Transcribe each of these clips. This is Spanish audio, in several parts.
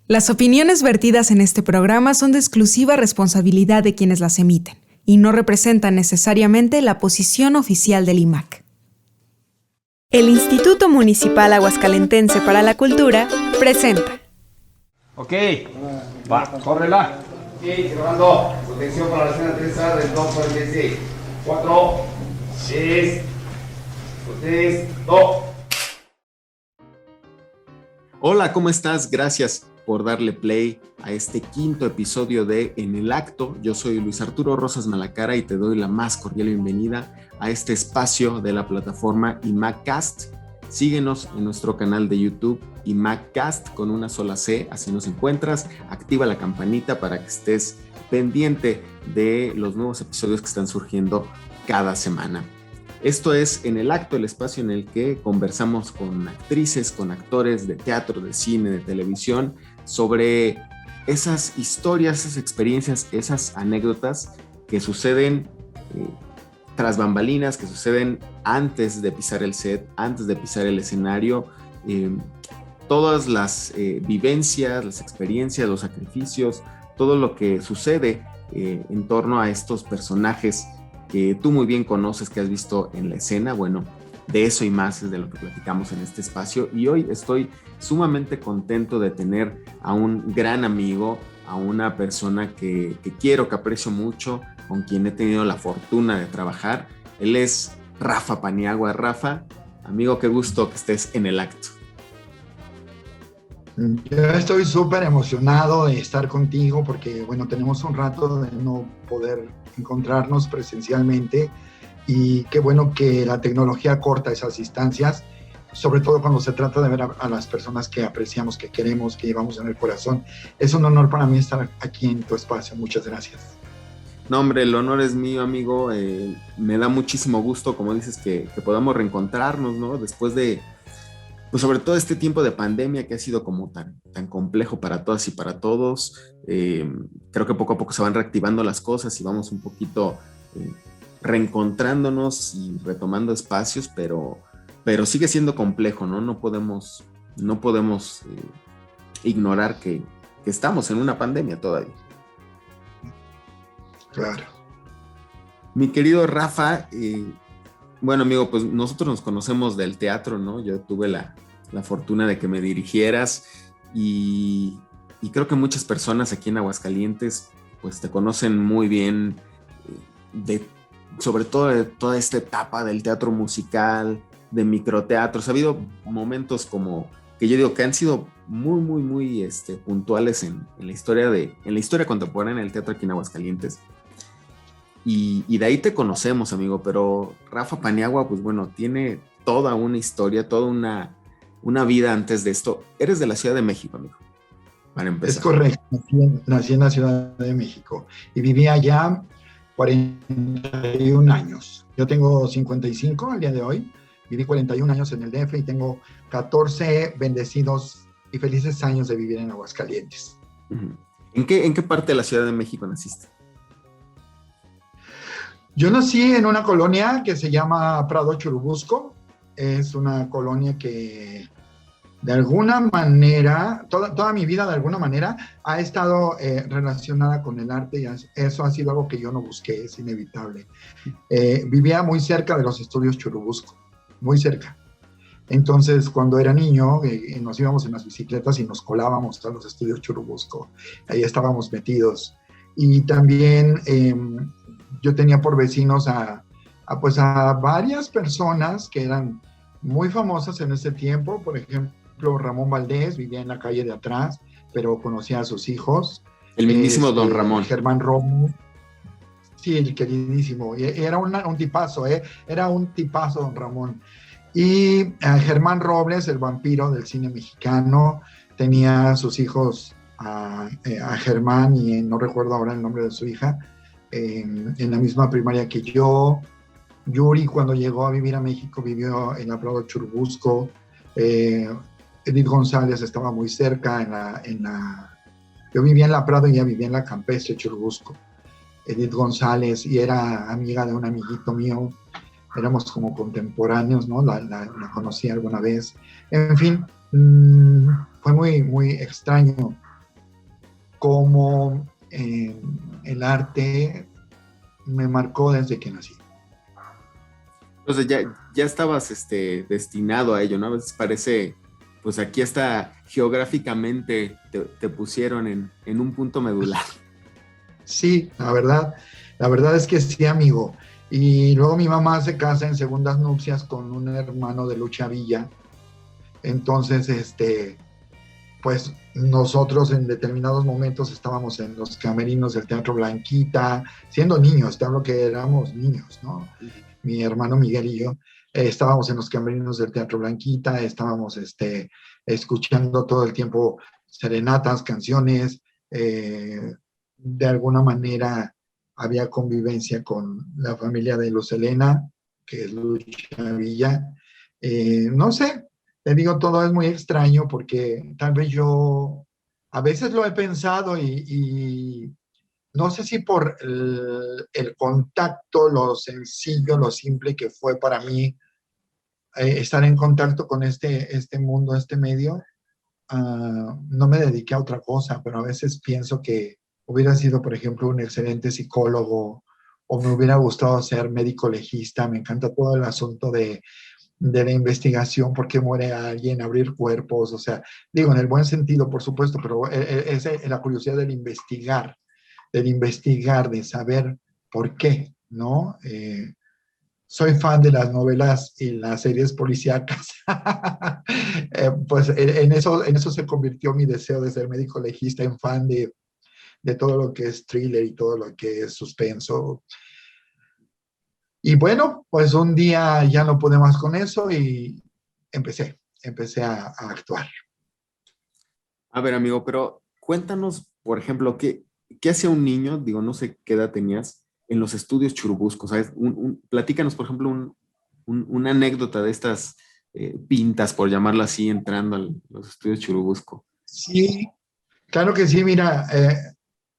Las opiniones vertidas en este programa son de exclusiva responsabilidad de quienes las emiten y no representan necesariamente la posición oficial del IMAC. El Instituto Municipal Aguascalentense para la Cultura presenta. Ok, va, córrela. Sí, grabando. Protección para la escena 3A del 246. 4, 6, 3, 2. Hola, ¿cómo estás? Gracias por darle play a este quinto episodio de En el Acto. Yo soy Luis Arturo Rosas Malacara y te doy la más cordial bienvenida a este espacio de la plataforma IMACcast. Síguenos en nuestro canal de YouTube IMACcast con una sola C, así nos encuentras. Activa la campanita para que estés pendiente de los nuevos episodios que están surgiendo cada semana. Esto es En el Acto, el espacio en el que conversamos con actrices, con actores de teatro, de cine, de televisión, sobre esas historias, esas experiencias, esas anécdotas que suceden tras bambalinas, que suceden antes de pisar el set, antes de pisar el escenario, todas las vivencias, las experiencias, los sacrificios, todo lo que sucede en torno a estos personajes que tú muy bien conoces, que has visto en la escena. Bueno, de eso y más es de lo que platicamos en este espacio, y hoy estoy sumamente contento de tener a un gran amigo, a una persona que quiero, que aprecio mucho, con quien he tenido la fortuna de trabajar. Él es Rafa Paniagua. Rafa, amigo, qué gusto que estés en el acto. Yo estoy súper emocionado de estar contigo porque, bueno, tenemos un rato de no poder encontrarnos presencialmente y qué bueno que la tecnología corta esas distancias, sobre todo cuando se trata de ver a las personas que apreciamos, que queremos, que llevamos en el corazón. Es un honor para mí estar aquí en tu espacio. Muchas gracias. No, hombre, el honor es mío, amigo. Me da muchísimo gusto, como dices, que podamos reencontrarnos, ¿no? Después de, pues sobre todo este tiempo de pandemia que ha sido como tan complejo para todas y para todos. Creo que poco a poco se van reactivando las cosas y vamos un poquito reencontrándonos y retomando espacios, pero sigue siendo complejo, ¿no? No podemos ignorar que estamos en una pandemia todavía. Claro. Mi querido Rafa, bueno, amigo, pues nosotros nos conocemos del teatro, ¿no? Yo tuve la fortuna de que me dirigieras y creo que muchas personas aquí en Aguascalientes pues te conocen muy bien, sobre todo de toda esta etapa del teatro musical, de microteatros. Ha habido momentos como que yo digo que han sido muy, muy, muy puntuales en la historia contemporánea del teatro aquí en Aguascalientes. Y de ahí te conocemos, amigo, pero Rafa Paniagua, pues bueno, tiene toda una historia, toda una vida antes de esto. Eres de la Ciudad de México, amigo, para empezar. Es correcto, nací en la Ciudad de México y viví allá 41 años. Yo tengo 55 al día de hoy, viví 41 años en el DF y tengo 14 bendecidos y felices años de vivir en Aguascalientes. Uh-huh. ¿En qué parte de la Ciudad de México naciste? Yo nací en una colonia que se llama Prado Churubusco. Es una colonia que de alguna manera, toda mi vida de alguna manera ha estado relacionada con el arte y eso ha sido algo que yo no busqué, es inevitable. Vivía muy cerca de los estudios Churubusco, muy cerca. Entonces, cuando era niño, nos íbamos en las bicicletas y nos colábamos a los estudios Churubusco. Ahí estábamos metidos. Y también yo tenía por vecinos a varias personas que eran muy famosas en ese tiempo. Por ejemplo, Ramón Valdés vivía en la calle de atrás, pero conocía a sus hijos. El mismísimo Don Ramón. Germán Robles. Sí, el queridísimo. Era un tipazo, era un tipazo Don Ramón. Y Germán Robles, el vampiro del cine mexicano, tenía a sus hijos, a Germán y no recuerdo ahora el nombre de su hija, en la misma primaria que yo. Yuri, cuando llegó a vivir a México, vivió en la Prado Churubusco. Edith González estaba muy cerca yo vivía en la Prado y ella vivía en la Campestre Churubusco. Edith González, y era amiga de un amiguito mío, éramos como contemporáneos, ¿no? La conocí alguna vez. En fin, fue muy, muy extraño cómo el arte me marcó desde que nací. Entonces ya estabas destinado a ello, ¿no? A veces parece, pues aquí hasta geográficamente te pusieron en un punto medular. Sí, la verdad es que sí, amigo. Y luego mi mamá se casa en segundas nupcias con un hermano de Lucha Villa. Entonces, pues nosotros en determinados momentos estábamos en los camerinos del Teatro Blanquita, siendo niños, te hablo que éramos niños, ¿no? Mi hermano Miguel y yo estábamos en los camerinos del Teatro Blanquita, estábamos escuchando todo el tiempo serenatas, canciones, de alguna manera había convivencia con la familia de Luz Helena, que es Lucha Villa. No sé, te digo, todo es muy extraño porque tal vez yo a veces lo he pensado y no sé si por el contacto, lo sencillo, lo simple que fue para mí estar en contacto con este mundo, este medio, no me dediqué a otra cosa, pero a veces pienso que hubiera sido, por ejemplo, un excelente psicólogo o me hubiera gustado ser médico legista. Me encanta todo el asunto de la investigación, por qué muere alguien, abrir cuerpos, o sea, digo, en el buen sentido, por supuesto, pero es la curiosidad del investigar, de saber por qué, ¿no? Soy fan de las novelas y las series policíacas. Pues en eso se convirtió mi deseo de ser médico legista, en fan de todo lo que es thriller y todo lo que es suspenso. Y bueno, pues un día ya no pude más con eso y empecé a actuar. A ver, amigo, pero cuéntanos, por ejemplo, ¿qué hacía un niño, digo, no sé qué edad tenías, en los estudios Churubusco? ¿Sabes? Platícanos, por ejemplo, una anécdota de estas pintas, por llamarlo así, entrando a los estudios Churubusco. Sí, claro que sí. Mira,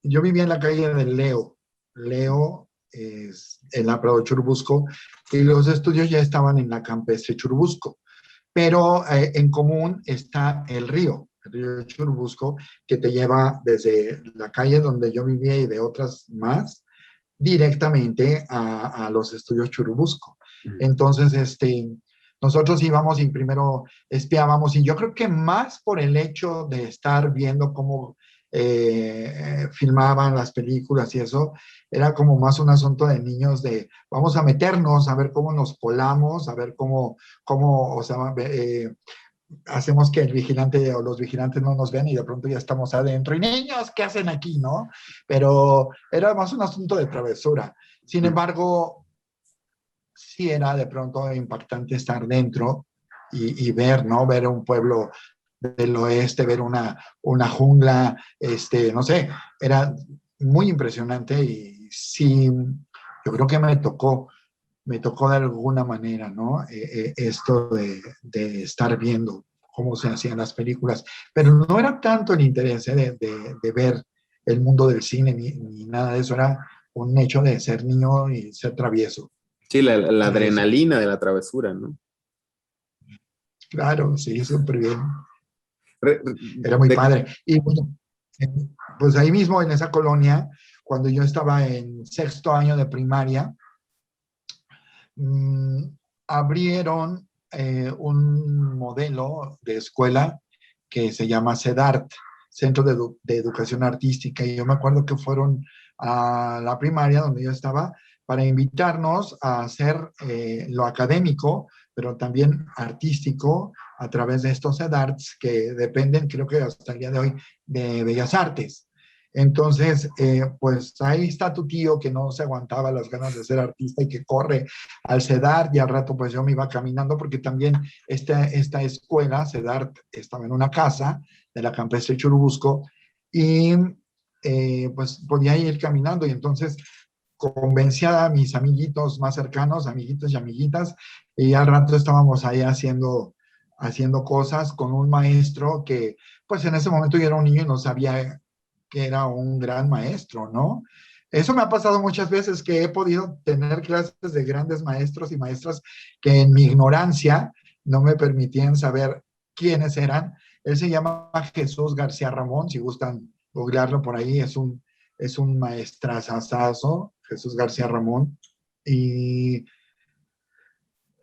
yo vivía en la calle de Leo. Leo es en la Prado Churubusco y los estudios ya estaban en la Campestre Churubusco. Pero en común está el río Churubusco, que te lleva desde la calle donde yo vivía y de otras más, directamente a los estudios Churubusco. Entonces, nosotros íbamos y primero espiábamos, y yo creo que más por el hecho de estar viendo cómo filmaban las películas y eso, era como más un asunto de niños de vamos a meternos, a ver cómo nos colamos, a ver o sea, hacemos que el vigilante o los vigilantes no nos vean y de pronto ya estamos adentro. Y niños, ¿qué hacen aquí, no? Pero era más un asunto de travesura. Sin embargo, sí era de pronto impactante estar dentro y ver, ¿no? Ver un pueblo del oeste, ver una jungla, no sé, era muy impresionante y sí, yo creo que me tocó de alguna manera, ¿no? Esto de estar viendo cómo se hacían las películas, pero no era tanto el interés de ver el mundo del cine ni nada de eso, era un hecho de ser niño y ser travieso. Sí, la adrenalina de la travesura, ¿no? Claro, sí, súper bien. Re- Era muy de- padre. Y bueno, pues ahí mismo en esa colonia, cuando yo estaba en sexto año de primaria, mmm, abrieron un modelo de escuela que se llama CEDART, Centro de Educación Artística, y yo me acuerdo que fueron a la primaria donde yo estaba para invitarnos a hacer lo académico, pero también artístico a través de estos CEDARTs que dependen, creo que hasta el día de hoy, de Bellas Artes. Entonces, pues ahí está tu tío que no se aguantaba las ganas de ser artista y que corre al CEDART, y al rato pues yo me iba caminando porque también esta escuela, CEDART, estaba en una casa de la Campestre Churubusco y pues podía ir caminando, y entonces convencía a mis amiguitos más cercanos, amiguitos y amiguitas, y al rato estábamos ahí haciendo cosas con un maestro que pues en ese momento yo era un niño y no sabía que era un gran maestro, ¿no? Eso me ha pasado muchas veces, que he podido tener clases de grandes maestros y maestras que en mi ignorancia no me permitían saber quiénes eran. Él se llama Jesús García Ramón, si gustan googlearlo por ahí, es un maestrazazazo, Jesús García Ramón. Y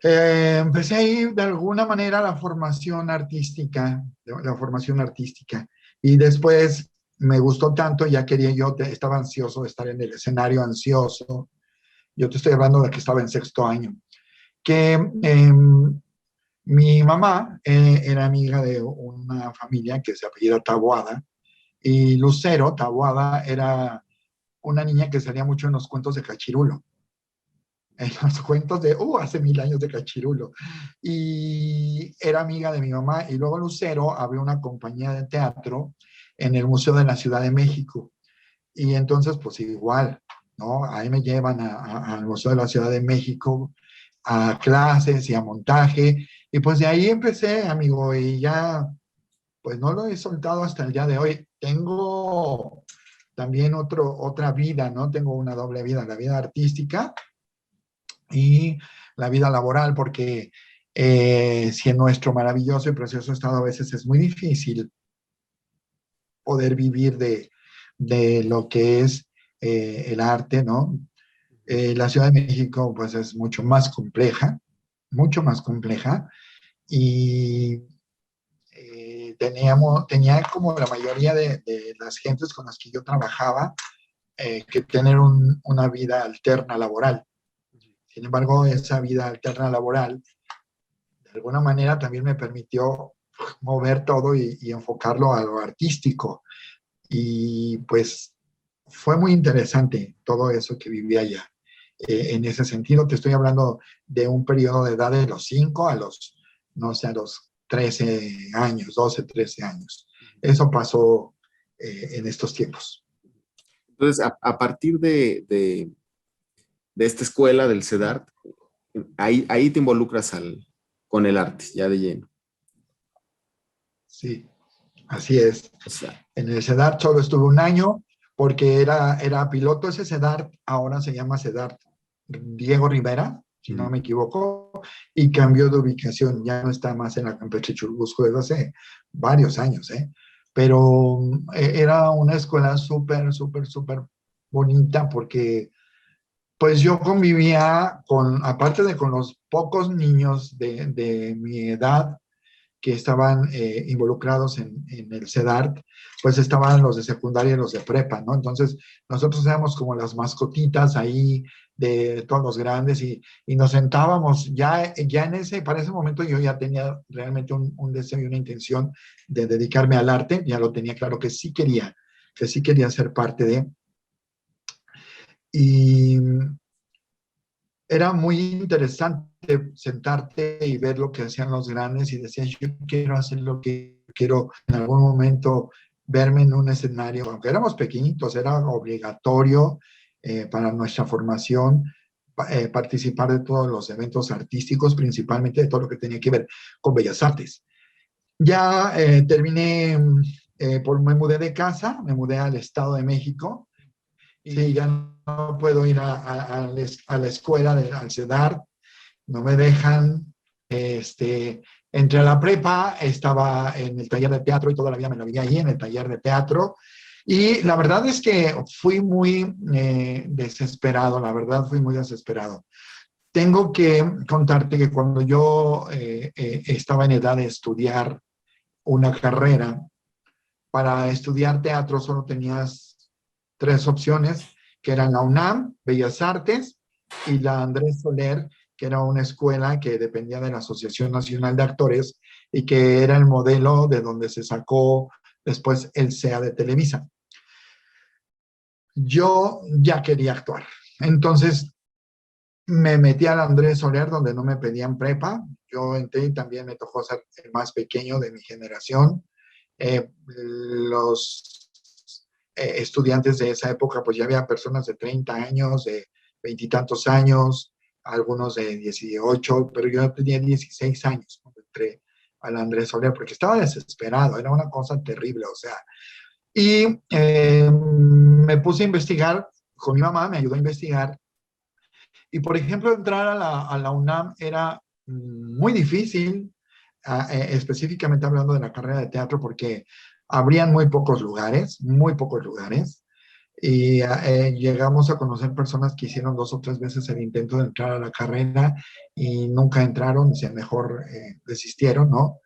empecé ahí de alguna manera la formación artística. Y después me gustó tanto, ya quería yo, estaba ansioso de estar en el escenario, ansioso. Yo te estoy hablando de que estaba en sexto año. Que mi mamá era amiga de una familia que se apellida Taboada, y Lucero Taboada era una niña que salía mucho en los cuentos de Cachirulo, en los cuentos de, hace 1000 años de Cachirulo, y era amiga de mi mamá, y luego Lucero abrió una compañía de teatro en el Museo de la Ciudad de México, y entonces pues igual, ¿no? Ahí me llevan al Museo de la Ciudad de México a clases y a montaje, y pues de ahí empecé, amigo, y ya, pues no lo he soltado hasta el día de hoy. Tengo también otra vida, ¿no? Tengo una doble vida, la vida artística y la vida laboral, porque si en nuestro maravilloso y precioso estado a veces es muy difícil poder vivir de lo que es el arte, ¿no? La Ciudad de México, pues, es mucho más compleja, y tenía como la mayoría de las gentes con las que yo trabajaba, que tener una vida alterna laboral. Sin embargo, esa vida alterna laboral, de alguna manera, también me permitió mover todo y enfocarlo a lo artístico. Y pues fue muy interesante todo eso que viví allá. En ese sentido, te estoy hablando de un periodo de edad de los 5 a los, no sé, a los 13 años, 12, 13 años. Eso pasó en estos tiempos. Entonces, a partir de esta escuela del CEDART, ahí te involucras con el arte, ya de lleno. Sí, así es. O sea, En el CEDART solo estuve un año porque era piloto. Ese CEDART ahora se llama CEDART Diego Rivera, si no me equivoco, y cambió de ubicación. Ya no está más en la Campeche Churubusco desde hace varios años, ¿eh? Pero era una escuela súper, súper, súper bonita, porque pues yo convivía aparte de con los pocos niños de mi edad que estaban involucrados en el CEDART, pues estaban los de secundaria y los de prepa, ¿no? Entonces, nosotros éramos como las mascotitas ahí de todos los grandes, y nos sentábamos ya para ese momento yo ya tenía realmente un deseo y una intención de dedicarme al arte. Ya lo tenía claro que sí quería ser parte de. Y era muy interesante sentarte y ver lo que hacían los grandes, y decías, yo quiero hacer lo que quiero en algún momento, verme en un escenario. Aunque éramos pequeñitos, era obligatorio para nuestra formación participar de todos los eventos artísticos, principalmente de todo lo que tenía que ver con bellas artes. Ya terminé, me mudé de casa, me mudé al Estado de México. Sí, ya no puedo ir a la escuela, al CEDART, no me dejan. Entré a la prepa, estaba en el taller de teatro y toda la vida me la vi allí en el taller de teatro. Y la verdad es que fui muy desesperado, la verdad fui muy desesperado. Tengo que contarte que cuando yo estaba en edad de estudiar una carrera, para estudiar teatro solo tenías 3 opciones, que eran la UNAM, Bellas Artes, y la Andrés Soler, que era una escuela que dependía de la Asociación Nacional de Actores y que era el modelo de donde se sacó después el CEA de Televisa. Yo ya quería actuar. Entonces me metí al Andrés Soler, donde no me pedían prepa. Yo entré y también me tocó ser el más pequeño de mi generación. Los estudiantes de esa época, pues ya había personas de 30 años, de 20 y tantos años, algunos de 18, pero yo tenía 16 años cuando entré al Andrés Soler, porque estaba desesperado, era una cosa terrible, o sea. Y me puse a investigar con mi mamá, me ayudó a investigar. Y, por ejemplo, entrar a la UNAM era muy difícil, específicamente hablando de la carrera de teatro, porque Habrían muy pocos lugares, y llegamos a conocer personas que hicieron 2 o 3 veces el intento de entrar a la carrera y nunca entraron, y mejor desistieron, ¿no?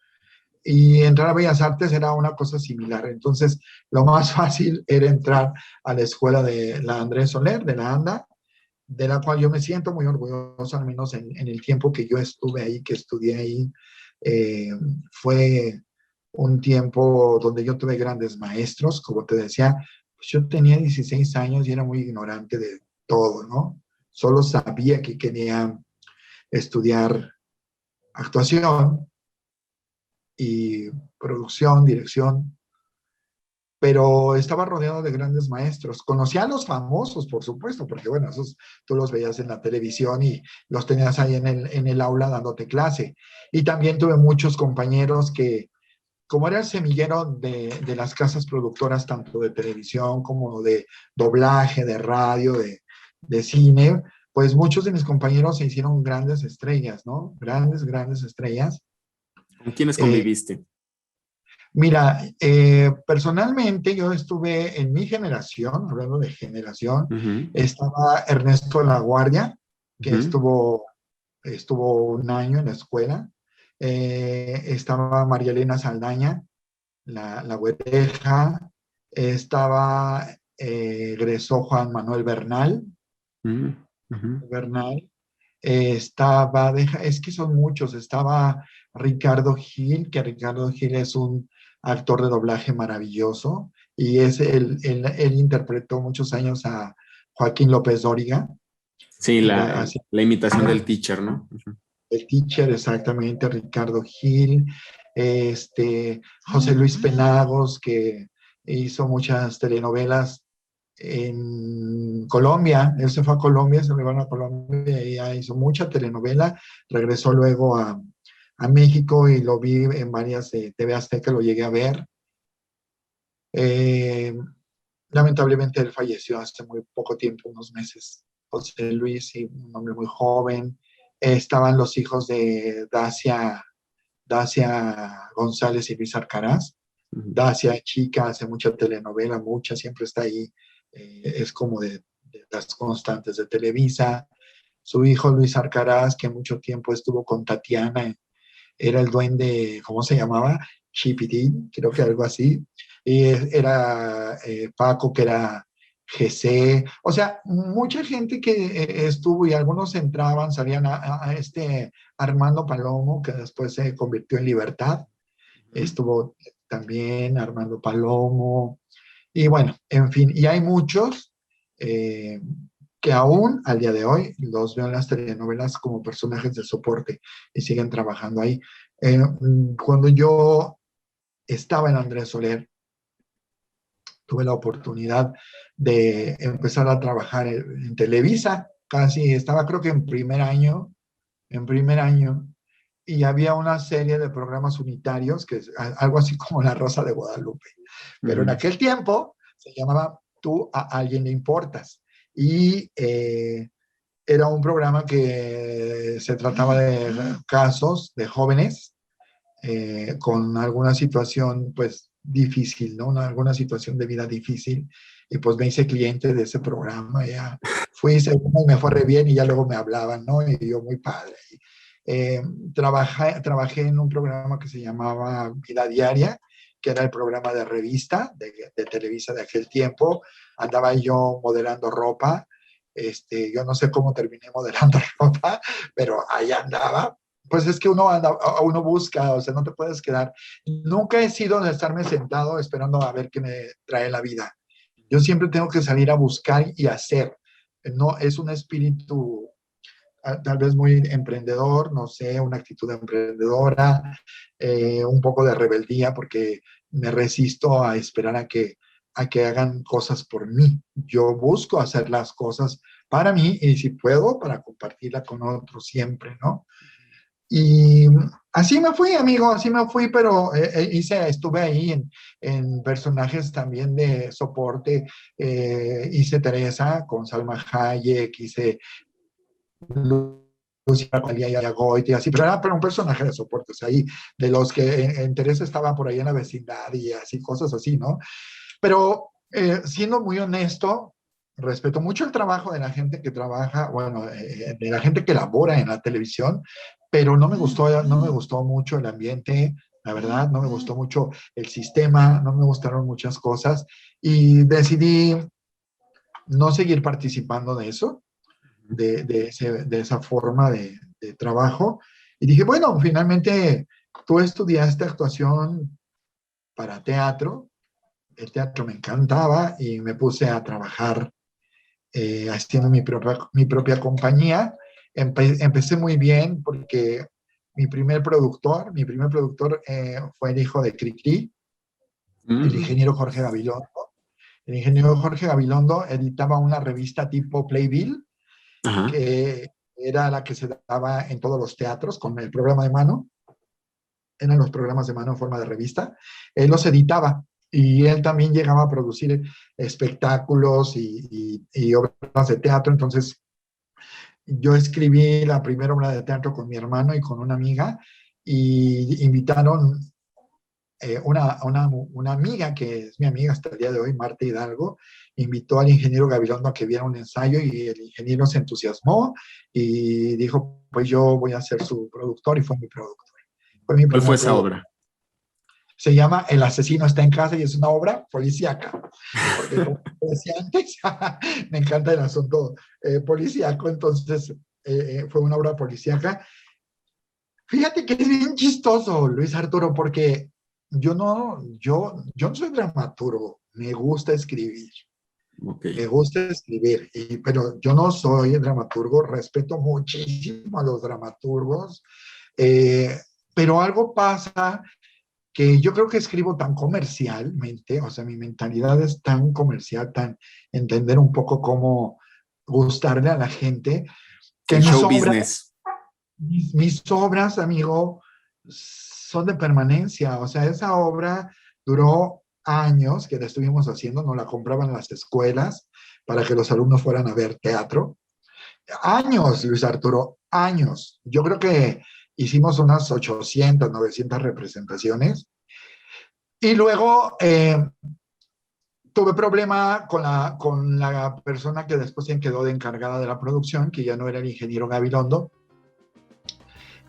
Y entrar a Bellas Artes era una cosa similar. Entonces, lo más fácil era entrar a la escuela de la Andrés Soler, de la ANDA, de la cual yo me siento muy orgulloso, al menos en el tiempo que yo estuve ahí, que estudié ahí. Eh, Fue un tiempo donde yo tuve grandes maestros, como te decía, pues yo tenía 16 años y era muy ignorante de todo, ¿no? Solo sabía que quería estudiar actuación y producción, dirección, pero estaba rodeado de grandes maestros. Conocía a los famosos, por supuesto, porque bueno, esos tú los veías en la televisión y los tenías ahí en el aula dándote clase. Y también tuve muchos compañeros que, como era el semillero de las casas productoras, tanto de televisión como de doblaje, de radio, de cine, pues muchos de mis compañeros se hicieron grandes estrellas, ¿no? Grandes, grandes estrellas. ¿Con quiénes Eh, conviviste? Mira, personalmente yo estuve en mi generación, hablando de generación, Ujú, estaba Ernesto Laguardia, que ujú, estuvo un año en la escuela. Estaba María Elena Saldaña, la güereja. Egresó Juan Manuel ujú, ujú. Bernal. Es que son muchos, estaba Ricardo Gil, que Ricardo Gil es un actor de doblaje maravilloso, y él interpretó muchos años a Joaquín López Dóriga, Sí, así, la imitación del teacher, ¿no? Ujú. el teacher, exactamente, Ricardo Gil, José Luis Penagos, que hizo muchas telenovelas en Colombia. Él se fue a Colombia, se me van a Colombia y ya hizo mucha telenovela. Regresó luego a México y lo vi en varias de TV Azteca, lo llegué a ver. Eh, Lamentablemente él falleció hace muy poco tiempo, unos meses. José Luis, sí, un hombre muy joven. Estaban los hijos de Dacia González y Luis Arcaraz. Ujú. Dacia chica, hace mucha telenovela, mucha, siempre está ahí. Es como de las constantes de Televisa. Su hijo Luis Arcaraz, que mucho tiempo estuvo con Tatiana, era el duende, ¿cómo se llamaba? Chipitín, creo que algo así. Y era Paco, que era GC. O sea, mucha gente que estuvo, y algunos entraban, salían a este Armando Palomo, que después se convirtió en Libertad. Estuvo también Armando Palomo. Y bueno, en fin, y hay muchos eh, que aún al día de hoy los veo en las telenovelas como personajes de soporte y siguen trabajando ahí. Cuando yo estaba en Andrés Soler, tuve la oportunidad de empezar a trabajar en Televisa. Casi estaba, creo que en primer año, y había una serie de programas unitarios, que es algo así como La Rosa de Guadalupe, pero en Ujú. aquel tiempo se llamaba Tú a alguien le importas, y era un programa que se trataba de casos de jóvenes con alguna situación pues difícil, ¿no? Alguna situación de vida difícil, y pues me hice cliente de ese programa. Ya fui, y me fue re bien, y ya luego me hablaban, ¿no? Y yo muy padre. Eh, trabajé en un programa que se llamaba Vida Diaria, que era el programa de revista de Televisa de aquel tiempo. Andaba yo modelando ropa. Yo no sé cómo terminé modelando ropa, pero ahí andaba. Pues es que uno busca, o sea, no te puedes quedar. Nunca he sido de estarme sentado esperando a ver qué me trae la vida. Yo siempre tengo que salir a buscar y hacer. No, es un espíritu tal vez muy emprendedor, no sé, una actitud emprendedora, un poco de rebeldía, porque me resisto a esperar a que hagan cosas por mí. Yo busco hacer las cosas para mí, y si puedo, para compartirla con otros siempre, ¿no? Y así me fui, amigo, así me fui, pero estuve ahí en personajes también de soporte. Hice Teresa con Salma Hayek, hice Lucía Goiti y así, pero era un personaje de soporte, o sea, ahí de los que en Teresa estaba por ahí en la vecindad y así, cosas así, ¿no? Pero siendo muy honesto, respeto mucho el trabajo de la gente que trabaja, bueno, de la gente que labora en la televisión, pero no me gustó mucho el ambiente, la verdad, no me gustó mucho el sistema, no me gustaron muchas cosas y decidí no seguir participando de eso, de esa forma de trabajo. Y dije, bueno, finalmente tú estudiaste actuación para teatro, el teatro me encantaba y me puse a trabajar haciendo mi propia compañía. Empecé muy bien porque mi primer productor fue el hijo de Cricri, el ingeniero Jorge Gabilondo. El ingeniero Jorge Gabilondo editaba una revista tipo Playbill, Ajá. que era la que se daba en todos los teatros con el programa de mano. Eran los programas de mano en forma de revista. Él los editaba y él también llegaba a producir espectáculos y obras de teatro. Entonces, yo escribí la primera obra de teatro con mi hermano y con una amiga y invitaron una amiga que es mi amiga hasta el día de hoy, Marta Hidalgo, invitó al ingeniero Gabilondo a que viera un ensayo y el ingeniero se entusiasmó y dijo, pues yo voy a ser su productor y fue mi productor. Fue mi ¿Cuál fue primer esa productor. obra? Se llama El asesino está en casa y es una obra policíaca, porque como decía antes, me encanta el asunto policíaco, entonces fue una obra policíaca. Fíjate que es bien chistoso, Luis Arturo, porque yo no soy dramaturgo, me gusta escribir. Okay. Me gusta escribir, pero yo no soy dramaturgo, respeto muchísimo a los dramaturgos, pero algo pasa que yo creo que escribo tan comercialmente, o sea, mi mentalidad es tan comercial, tan entender un poco cómo gustarle a la gente, que El show business. mis obras, amigo, son de permanencia. O sea, esa obra duró años que la estuvimos haciendo, nos la compraban las escuelas para que los alumnos fueran a ver teatro. Años, Luis Arturo, años. Yo creo que hicimos unas 800, 900 representaciones. Y luego tuve problema con la persona que después se quedó de encargada de la producción, que ya no era el ingeniero Gabilondo.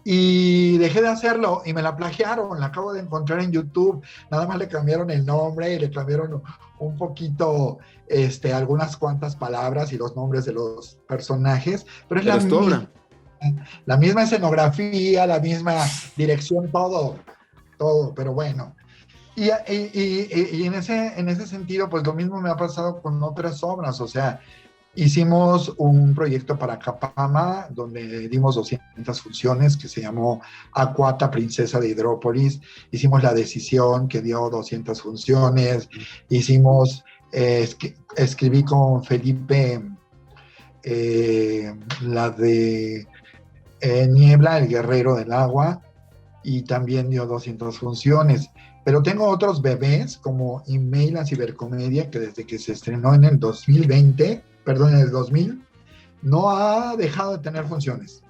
Y dejé de hacerlo y me la plagiaron, la acabo de encontrar en YouTube, nada más le cambiaron el nombre y le cambiaron un poquito algunas cuantas palabras y los nombres de los personajes, pero es Pero es tu obra. la misma escenografía, la misma dirección, todo, pero bueno. Y en ese sentido, pues lo mismo me ha pasado con otras obras, o sea, hicimos un proyecto para Capama donde dimos 200 funciones que se llamó Acuata, Princesa de Hidrópolis. Hicimos La Decisión que dio 200 funciones. Hicimos, escribí con Felipe la de Niebla, el guerrero del agua, y también dio 200 funciones. Pero tengo otros bebés como Email a Cibercomedia, que desde que se estrenó en el 2020, perdón, en el 2000, no ha dejado de tener funciones.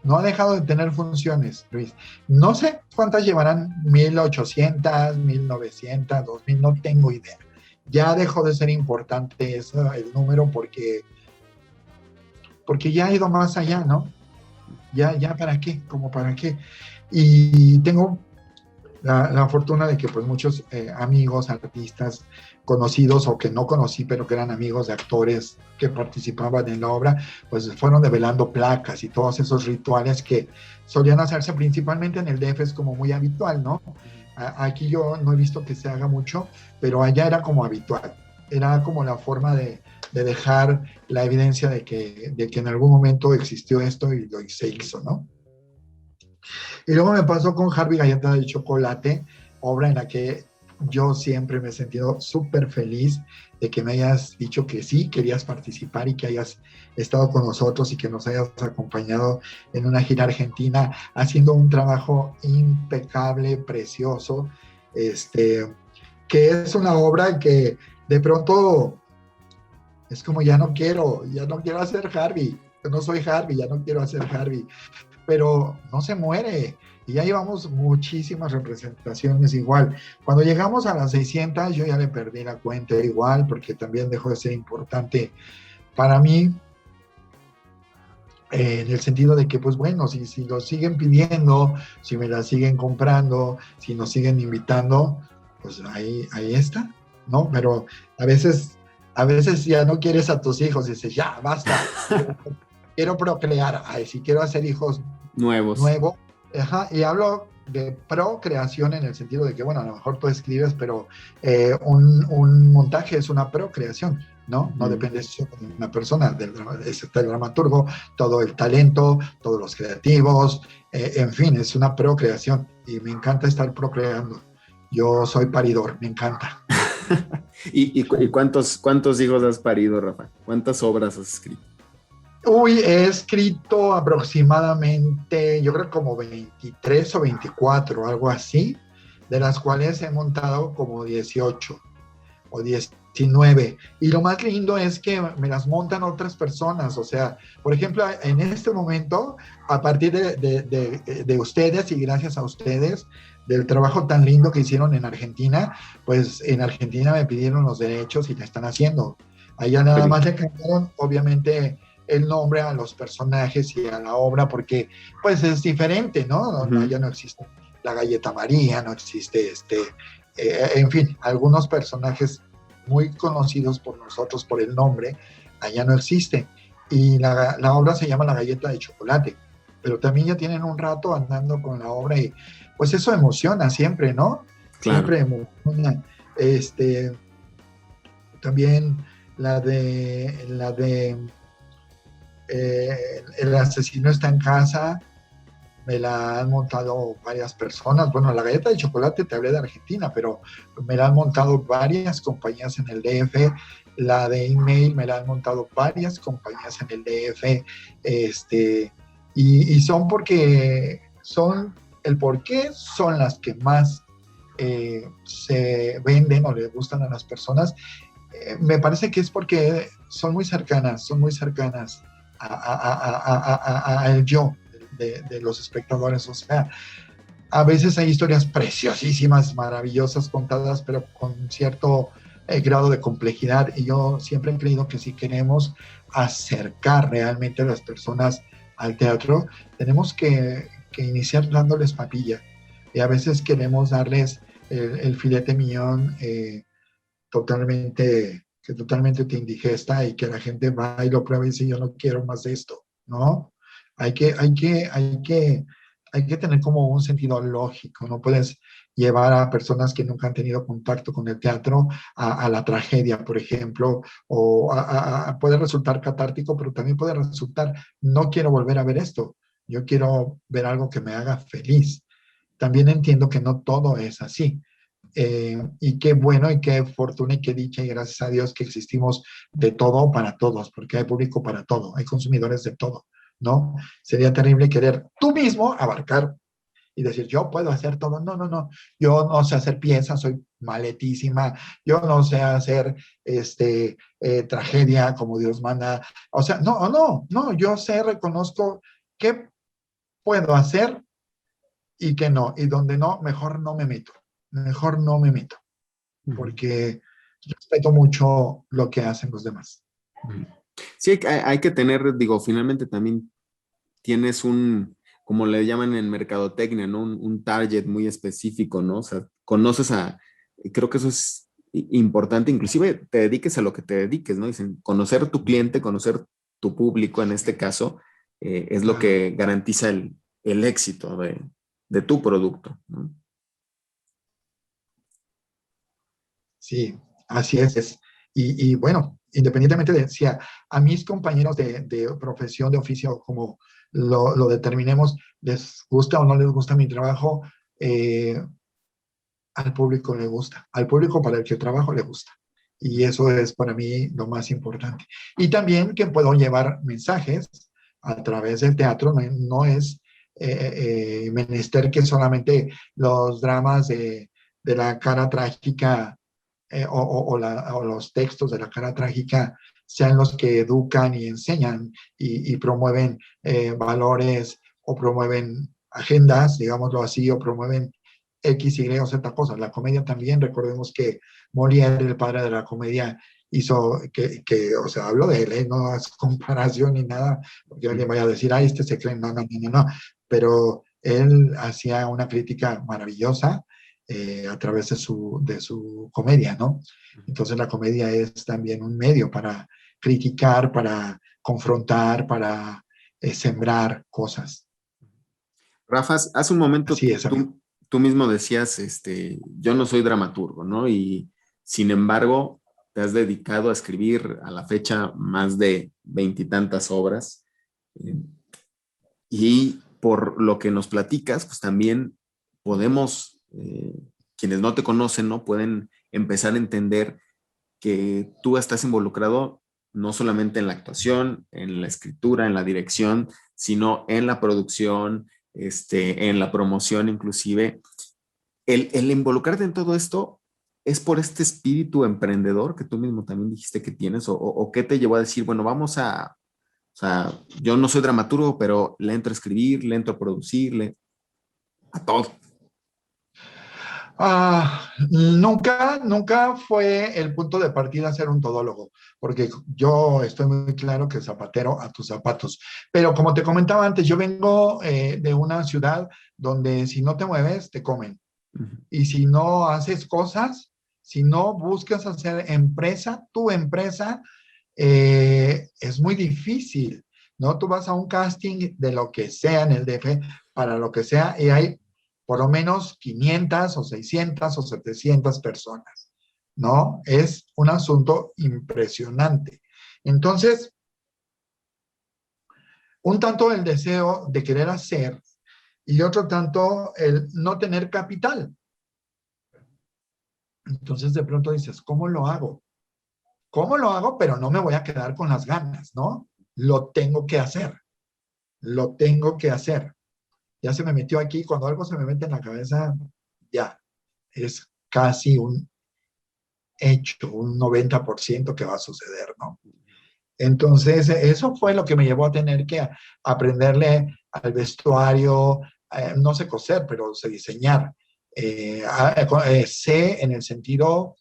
No ha dejado de tener funciones, Luis. No sé cuántas llevarán, 1800, 1900, 2000, no tengo idea. Ya dejó de ser importante eso, el número, porque ya ha ido más allá, ¿no? Ya ¿para qué? ¿Cómo para qué? Y tengo la fortuna de que pues muchos amigos, artistas conocidos o que no conocí, pero que eran amigos de actores que participaban en la obra, pues fueron develando placas y todos esos rituales que solían hacerse principalmente en el DF, es como muy habitual, ¿no? Aquí yo no he visto que se haga mucho, pero allá era como habitual, era como la forma de dejar la evidencia de que en algún momento existió esto y se hizo, ¿no? Y luego me pasó con Harvey Galleta de Chocolate, obra en la que yo siempre me he sentido súper feliz de que me hayas dicho que sí, querías participar y que hayas estado con nosotros y que nos hayas acompañado en una gira argentina, haciendo un trabajo impecable, precioso, que es una obra que de pronto es como ya no quiero hacer Harvey. no soy Harvey, ya no quiero hacer Harvey, pero no se muere. Y ya llevamos muchísimas representaciones igual. Cuando llegamos a las 600, yo ya le perdí la cuenta igual, porque también dejó de ser importante para mí, en el sentido de que, pues bueno, si lo siguen pidiendo, si me la siguen comprando, si nos siguen invitando, pues ahí está, ¿no? Pero a veces ya no quieres a tus hijos, dices, ya, basta, quiero procrear, ay, si quiero hacer hijos Nuevos. y hablo de procreación en el sentido de que, bueno, a lo mejor tú escribes, pero un montaje es una procreación, ¿no? No depende solo de una persona, está el dramaturgo, todo el talento, todos los creativos, en fin, es una procreación y me encanta estar procreando. Yo soy paridor, me encanta. ¿Y cuántos hijos has parido, Rafa? ¿Cuántas obras has escrito? Uy, he escrito aproximadamente, yo creo como 23 o 24, algo así, de las cuales he montado como 18 o 19. Y lo más lindo es que me las montan otras personas. O sea, por ejemplo, en este momento, a partir de ustedes y gracias a ustedes, del trabajo tan lindo que hicieron en Argentina, pues en Argentina me pidieron los derechos y la están haciendo. Allá nada más le cambiaron, obviamente, el nombre a los personajes y a la obra, porque pues es diferente, ¿no? Ya no existe la Galleta María, no existe en fin, algunos personajes muy conocidos por nosotros por el nombre, allá no existen. Y la obra se llama La Galleta de Chocolate, pero también ya tienen un rato andando con la obra y pues eso emociona siempre, ¿no? Claro. Siempre emociona. También la de El asesino está en casa, me la han montado varias personas. Bueno, la galleta de chocolate te hablé de Argentina, pero me la han montado varias compañías en el DF. La de email me la han montado varias compañías en el DF. Y son porque son el por qué son las que más se venden o les gustan a las personas. Me parece que es porque son muy cercanas al yo de los espectadores. O sea, a veces hay historias preciosísimas, maravillosas contadas, pero con cierto grado de complejidad, y yo siempre he creído que si queremos acercar realmente a las personas al teatro, tenemos que iniciar dándoles papilla, y a veces queremos darles el filete mignon totalmente te indigesta, y que la gente va y lo prueba y dice, yo no quiero más de esto, ¿no? Hay que tener como un sentido lógico. No puedes llevar a personas que nunca han tenido contacto con el teatro a la tragedia, por ejemplo, o puede resultar catártico, pero también puede resultar, no quiero volver a ver esto, yo quiero ver algo que me haga feliz. También entiendo que no todo es así. Y qué bueno y qué fortuna y qué dicha y gracias a Dios que existimos de todo para todos, porque hay público para todo, hay consumidores de todo, ¿no? Sería terrible querer tú mismo abarcar y decir, yo puedo hacer todo. No, yo no sé hacer piezas, soy maletísima, yo no sé hacer tragedia como Dios manda. O sea, no, yo reconozco qué puedo hacer y qué no, y donde no, mejor no me meto, porque respeto mucho lo que hacen los demás. Sí, hay que tener, digo, finalmente también tienes como le llaman en mercadotecnia, ¿no? Un target muy específico, ¿no? O sea, creo que eso es importante, inclusive te dediques a lo que te dediques, ¿no? Dicen, conocer tu cliente, conocer tu público, en este caso, es lo que garantiza el éxito de tu producto, ¿no? Sí, así es. Y bueno, independientemente de si a mis compañeros de profesión, de oficio, como lo determinemos, les gusta o no les gusta mi trabajo, al público le gusta, al público para el que trabajo le gusta. Y eso es para mí lo más importante. Y también que puedo llevar mensajes a través del teatro, no es menester que solamente los dramas de la cara trágica o los textos de la cara trágica sean los que educan y enseñan y promueven valores o promueven agendas, digámoslo así, o promueven X, Y o Z cosas. La comedia también, recordemos que Molière, el padre de la comedia, hizo o sea, hablo de él, no es comparación ni nada, porque alguien vaya a decir, ay, este se cree, no, no, no, no, no, pero él hacía una crítica maravillosa a través de su comedia, ¿no? Entonces la comedia es también un medio para criticar, para confrontar, para sembrar cosas. Rafa, hace un momento Así es, amigo. tú mismo decías, yo no soy dramaturgo, ¿no? Y sin embargo, te has dedicado a escribir a la fecha más de 20 y tantas obras. Y por lo que nos platicas, pues también podemos, quienes no te conocen, ¿no? Pueden empezar a entender que tú estás involucrado no solamente en la actuación, en la escritura, en la dirección, sino en la producción, en la promoción inclusive. El involucrarte en todo esto es por este espíritu emprendedor que tú mismo también dijiste que tienes, o qué te llevó a decir, bueno, o sea, yo no soy dramaturgo, pero le entro a escribir, le entro a producir, a todo. Nunca fue el punto de partida ser un todólogo, porque yo estoy muy claro que zapatero a tus zapatos. Pero como te comentaba antes, yo vengo de una ciudad donde si no te mueves, te comen. Y si no haces cosas, si no buscas hacer empresa, tu empresa, es muy difícil, ¿no? Tú vas a un casting de lo que sea en el DF, para lo que sea, y hay por lo menos 500 o 600 o 700 personas, ¿no? Es un asunto impresionante. Entonces, un tanto el deseo de querer hacer y otro tanto el no tener capital. Entonces, de pronto dices, ¿cómo lo hago? ¿Cómo lo hago? Pero no me voy a quedar con las ganas, ¿no? Lo tengo que hacer. Lo tengo que hacer. Ya se me metió aquí, cuando algo se me mete en la cabeza, ya, es casi un hecho, un 90% que va a suceder, ¿no? Entonces, eso fue lo que me llevó a tener que aprenderle al vestuario, no sé coser, pero sé diseñar. Sé en el sentido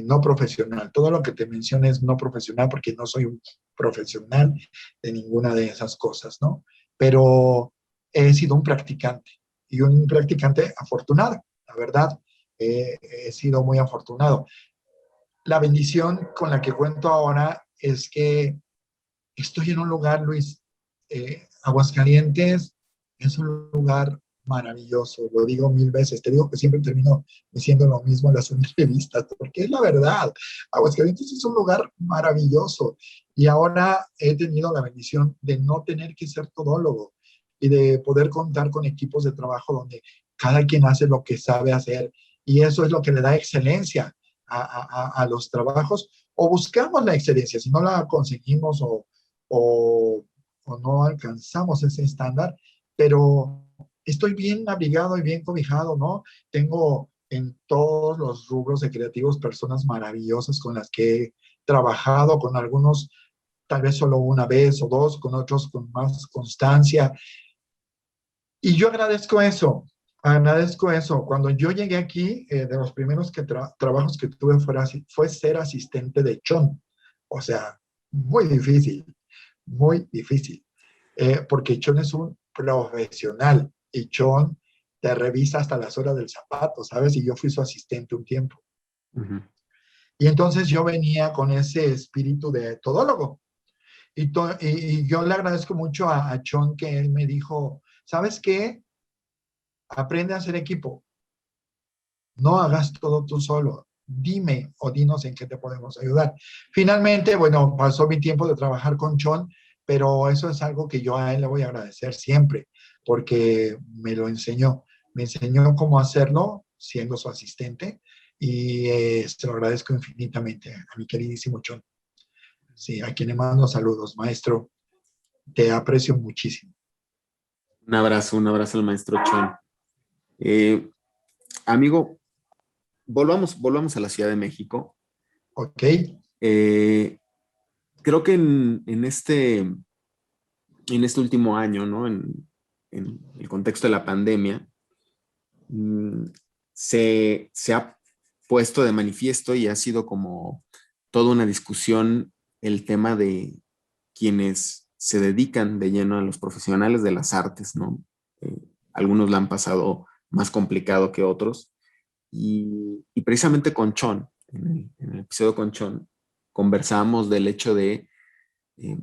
no profesional. Todo lo que te mencioné es no profesional porque no soy un profesional de ninguna de esas cosas, ¿no? Pero he sido un practicante y un practicante afortunado, la verdad. He sido muy afortunado. La bendición con la que cuento ahora es que estoy en un lugar, Luis, Aguascalientes es un lugar maravilloso, lo digo 1000 veces, te digo que siempre termino diciendo lo mismo en las entrevistas, porque es la verdad, Aguascalientes es un lugar maravilloso y ahora he tenido la bendición de no tener que ser todólogo y de poder contar con equipos de trabajo donde cada quien hace lo que sabe hacer y eso es lo que le da excelencia a los trabajos o buscamos la excelencia, si no la conseguimos o, o no alcanzamos ese estándar, pero estoy bien abrigado y bien cobijado, ¿no? Tengo en todos los rubros de creativos personas maravillosas con las que he trabajado, con algunos tal vez solo una vez o dos, con otros con más constancia. Y yo agradezco eso, agradezco eso. Cuando yo llegué aquí, de los primeros trabajos que tuve fue ser asistente de Chon. O sea, muy difícil, muy difícil, porque Chon es un profesional y Chon te revisa hasta las horas del zapato, ¿sabes? Y yo fui su asistente un tiempo. Uh-huh. Y entonces yo venía con ese espíritu de todólogo. Y yo le agradezco mucho a Chon que él me dijo, ¿sabes qué? Aprende a hacer equipo. No hagas todo tú solo. Dime o dinos en qué te podemos ayudar. Finalmente, bueno, pasó mi tiempo de trabajar con Chon, pero eso es algo que yo a él le voy a agradecer siempre, porque me lo enseñó. Me enseñó cómo hacerlo siendo su asistente y se lo agradezco infinitamente a mi queridísimo Chon. Sí, a quien le mando saludos, maestro. Te aprecio muchísimo. Un abrazo al maestro Chon. Amigo, volvamos a la Ciudad de México. Ok. Eh, creo que en este último año, ¿no? En el contexto de la pandemia, se ha puesto de manifiesto y ha sido como toda una discusión el tema de quienes se dedican de lleno a los profesionales de las artes, ¿no? Algunos la han pasado más complicado que otros. Y precisamente con Chon, en el episodio con Chon, conversamos del hecho de eh,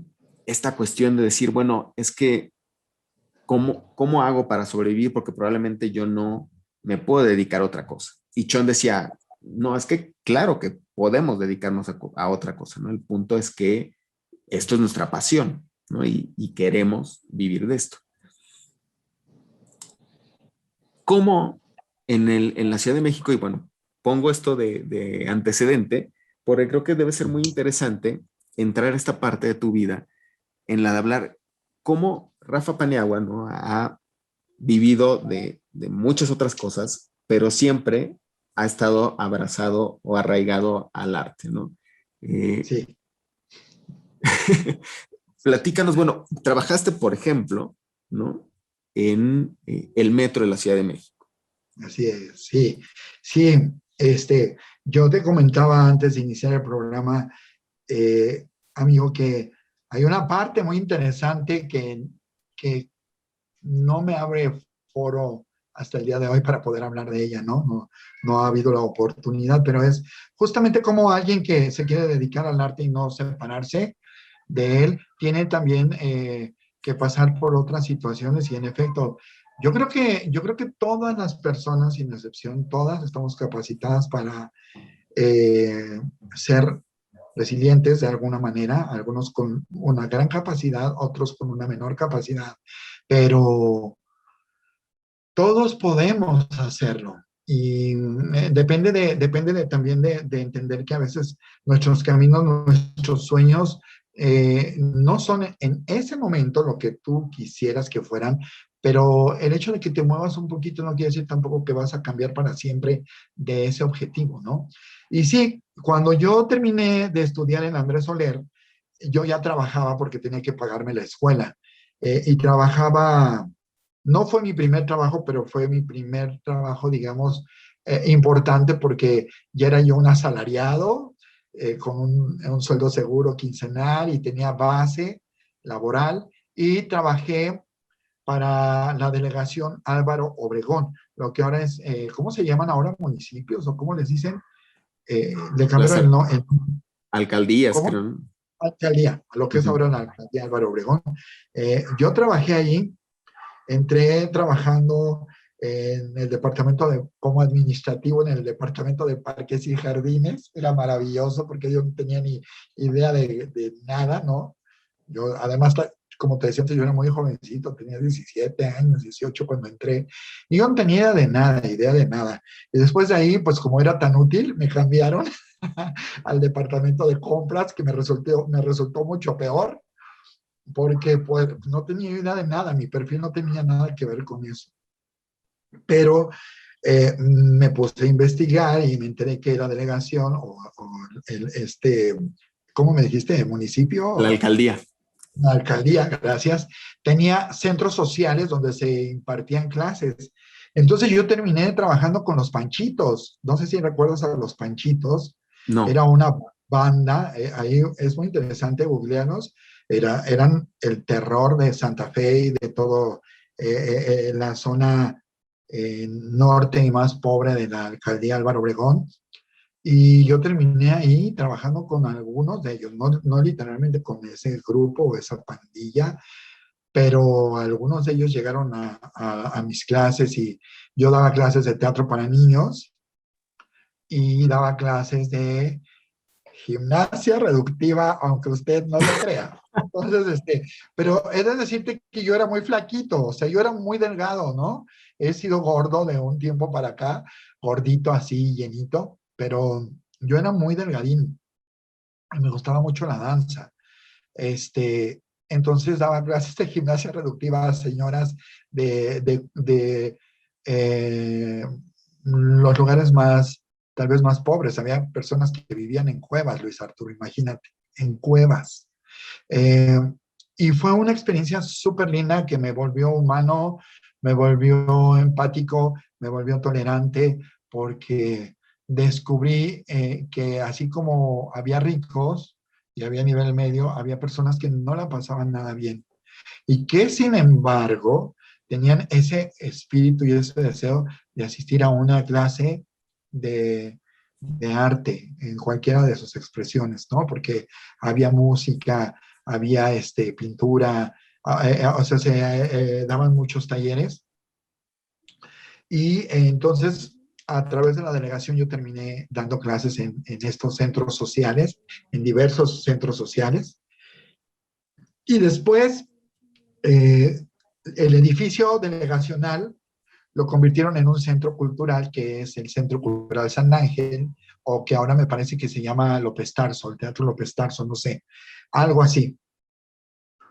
esta cuestión de decir, bueno, es que, ¿cómo hago para sobrevivir? Porque probablemente yo no me puedo dedicar a otra cosa. Y Chon decía, no, es que claro que podemos dedicarnos a otra cosa, ¿no? El punto es que esto es nuestra pasión, ¿no? Y queremos vivir de esto. ¿Cómo en la Ciudad de México? Y bueno, pongo esto de antecedente, porque creo que debe ser muy interesante entrar a esta parte de tu vida en la de hablar cómo Rafa Paniagua, ¿no? Ha vivido de muchas otras cosas, pero siempre ha estado abrazado o arraigado al arte, ¿no? Sí, Platícanos, bueno, trabajaste, por ejemplo, ¿no? En el metro de la Ciudad de México. así es, sí, sí, yo te comentaba antes de iniciar el programa, amigo, que hay una parte muy interesante que no me abre foro hasta el día de hoy para poder hablar de ella, ¿no? No ha habido la oportunidad, pero es justamente como alguien que se quiere dedicar al arte y no separarse de él, tiene también que pasar por otras situaciones y en efecto, yo creo que todas las personas, sin excepción, todas estamos capacitadas para ser resilientes de alguna manera, algunos con una gran capacidad, otros con una menor capacidad, pero todos podemos hacerlo. Y depende también de entender que a veces nuestros caminos, nuestros sueños, no son en ese momento lo que tú quisieras que fueran, pero el hecho de que te muevas un poquito no quiere decir tampoco que vas a cambiar para siempre de ese objetivo, ¿no? Y sí, cuando yo terminé de estudiar en Andrés Soler, yo ya trabajaba porque tenía que pagarme la escuela. Y trabajaba, no fue mi primer trabajo, pero fue mi primer trabajo, digamos, importante porque ya era yo un asalariado, con un sueldo seguro quincenal y tenía base laboral y trabajé para la delegación Álvaro Obregón, lo que ahora es, ¿cómo se llaman ahora? ¿Municipios o cómo les dicen? Le Las cambiaron alcaldías, ¿cómo? creo. Alcaldía, a lo que es Uh-huh. ahora la alcaldía Álvaro Obregón. Yo trabajé ahí, entré trabajando en el departamento como administrativo en el departamento de parques y jardines. Era maravilloso porque yo no tenía ni idea de nada, ¿no? Yo, además, como te decía antes, yo era muy jovencito, tenía 17 años, 18 cuando entré, y yo no tenía idea de nada. Y después de ahí, pues como era tan útil, me cambiaron al departamento de compras, que me resultó mucho peor, porque pues no tenía idea de nada, mi perfil no tenía nada que ver con eso. Pero me puse a investigar y me enteré que la delegación o ¿cómo me dijiste? La ¿Municipio? alcaldía. La alcaldía, gracias, tenía centros sociales donde se impartían clases. Entonces yo terminé trabajando con los Panchitos. No sé si recuerdas a los Panchitos. Era No. una banda, ahí es muy interesante, googleanos. Eran el terror de Santa Fe y de todo la zona norte y más pobre de la alcaldía Álvaro Obregón. Y yo terminé ahí trabajando con algunos de ellos, no literalmente con ese grupo o esa pandilla, pero algunos de ellos llegaron a mis clases y yo daba clases de teatro para niños y daba clases de gimnasia reductiva, aunque usted no lo crea. Entonces, pero he de decirte que yo era muy flaquito, o sea, yo era muy delgado, ¿no? He sido gordo de un tiempo para acá, gordito así, llenito, pero yo era muy delgadín y me gustaba mucho la danza. Entonces daba clases de gimnasia reductiva a señoras de eh, los lugares más, tal vez más pobres. Había personas que vivían en cuevas, Luis Arturo, imagínate, en cuevas. Eh, y fue una experiencia súper linda que me volvió humano, me volvió empático, me volvió tolerante, porque descubrí que así como había ricos y había nivel medio, había personas que no la pasaban nada bien y que sin embargo tenían ese espíritu y ese deseo de asistir a una clase de arte en cualquiera de sus expresiones, ¿no? Porque había música, había pintura, o sea, se daban muchos talleres y entonces a través de la delegación yo terminé dando clases en estos centros sociales, en diversos centros sociales y después eh, el edificio delegacional lo convirtieron en un centro cultural que es el Centro Cultural San Ángel, o que ahora me parece que se llama López Tarso, el Teatro López Tarso, no sé, algo así.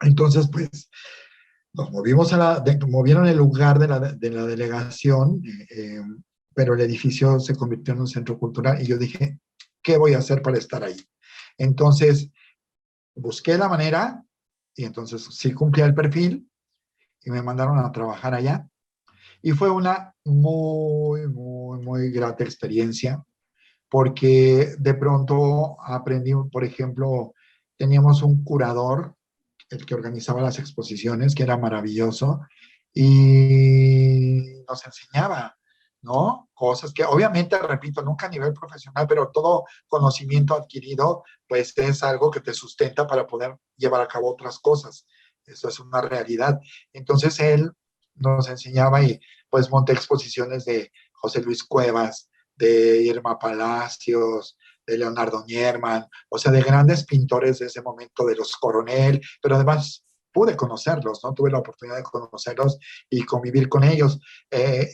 Entonces, pues, nos movimos movieron el lugar de la delegación, pero el edificio se convirtió en un centro cultural y yo dije, ¿qué voy a hacer para estar ahí? Entonces, busqué la manera y entonces sí cumplía el perfil y me mandaron a trabajar allá. Y fue una muy, muy, muy grata experiencia, porque de pronto aprendí, por ejemplo, teníamos un curador, el que organizaba las exposiciones, que era maravilloso, y nos enseñaba, ¿no? Cosas que obviamente, repito, nunca a nivel profesional, pero todo conocimiento adquirido, pues es algo que te sustenta para poder llevar a cabo otras cosas. Eso es una realidad. Entonces él nos enseñaba y pues monté exposiciones de José Luis Cuevas, de Irma Palacios, de Leonardo Nierman, o sea, de grandes pintores de ese momento, de los Coronel, pero además pude conocerlos, ¿no? Tuve la oportunidad de conocerlos y convivir con ellos.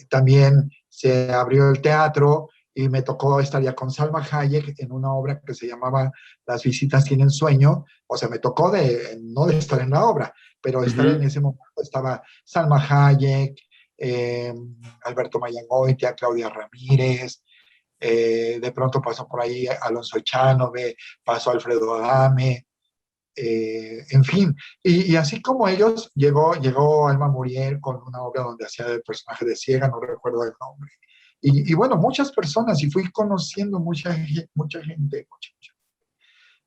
También se abrió el teatro y me tocó estar ya con Salma Hayek en una obra que se llamaba Las visitas tienen sueño, o sea, me tocó no de estar en la obra, pero estar en ese momento estaba Salma Hayek, eh, Alberto Mayangoitia, Claudia Ramírez, de pronto pasó por ahí Alonso Echanove, pasó Alfredo Adame, en fin, y así como ellos, llegó Alma Muriel con una obra donde hacía el personaje de ciega, no recuerdo el nombre, y bueno, muchas personas, y fui conociendo mucha gente,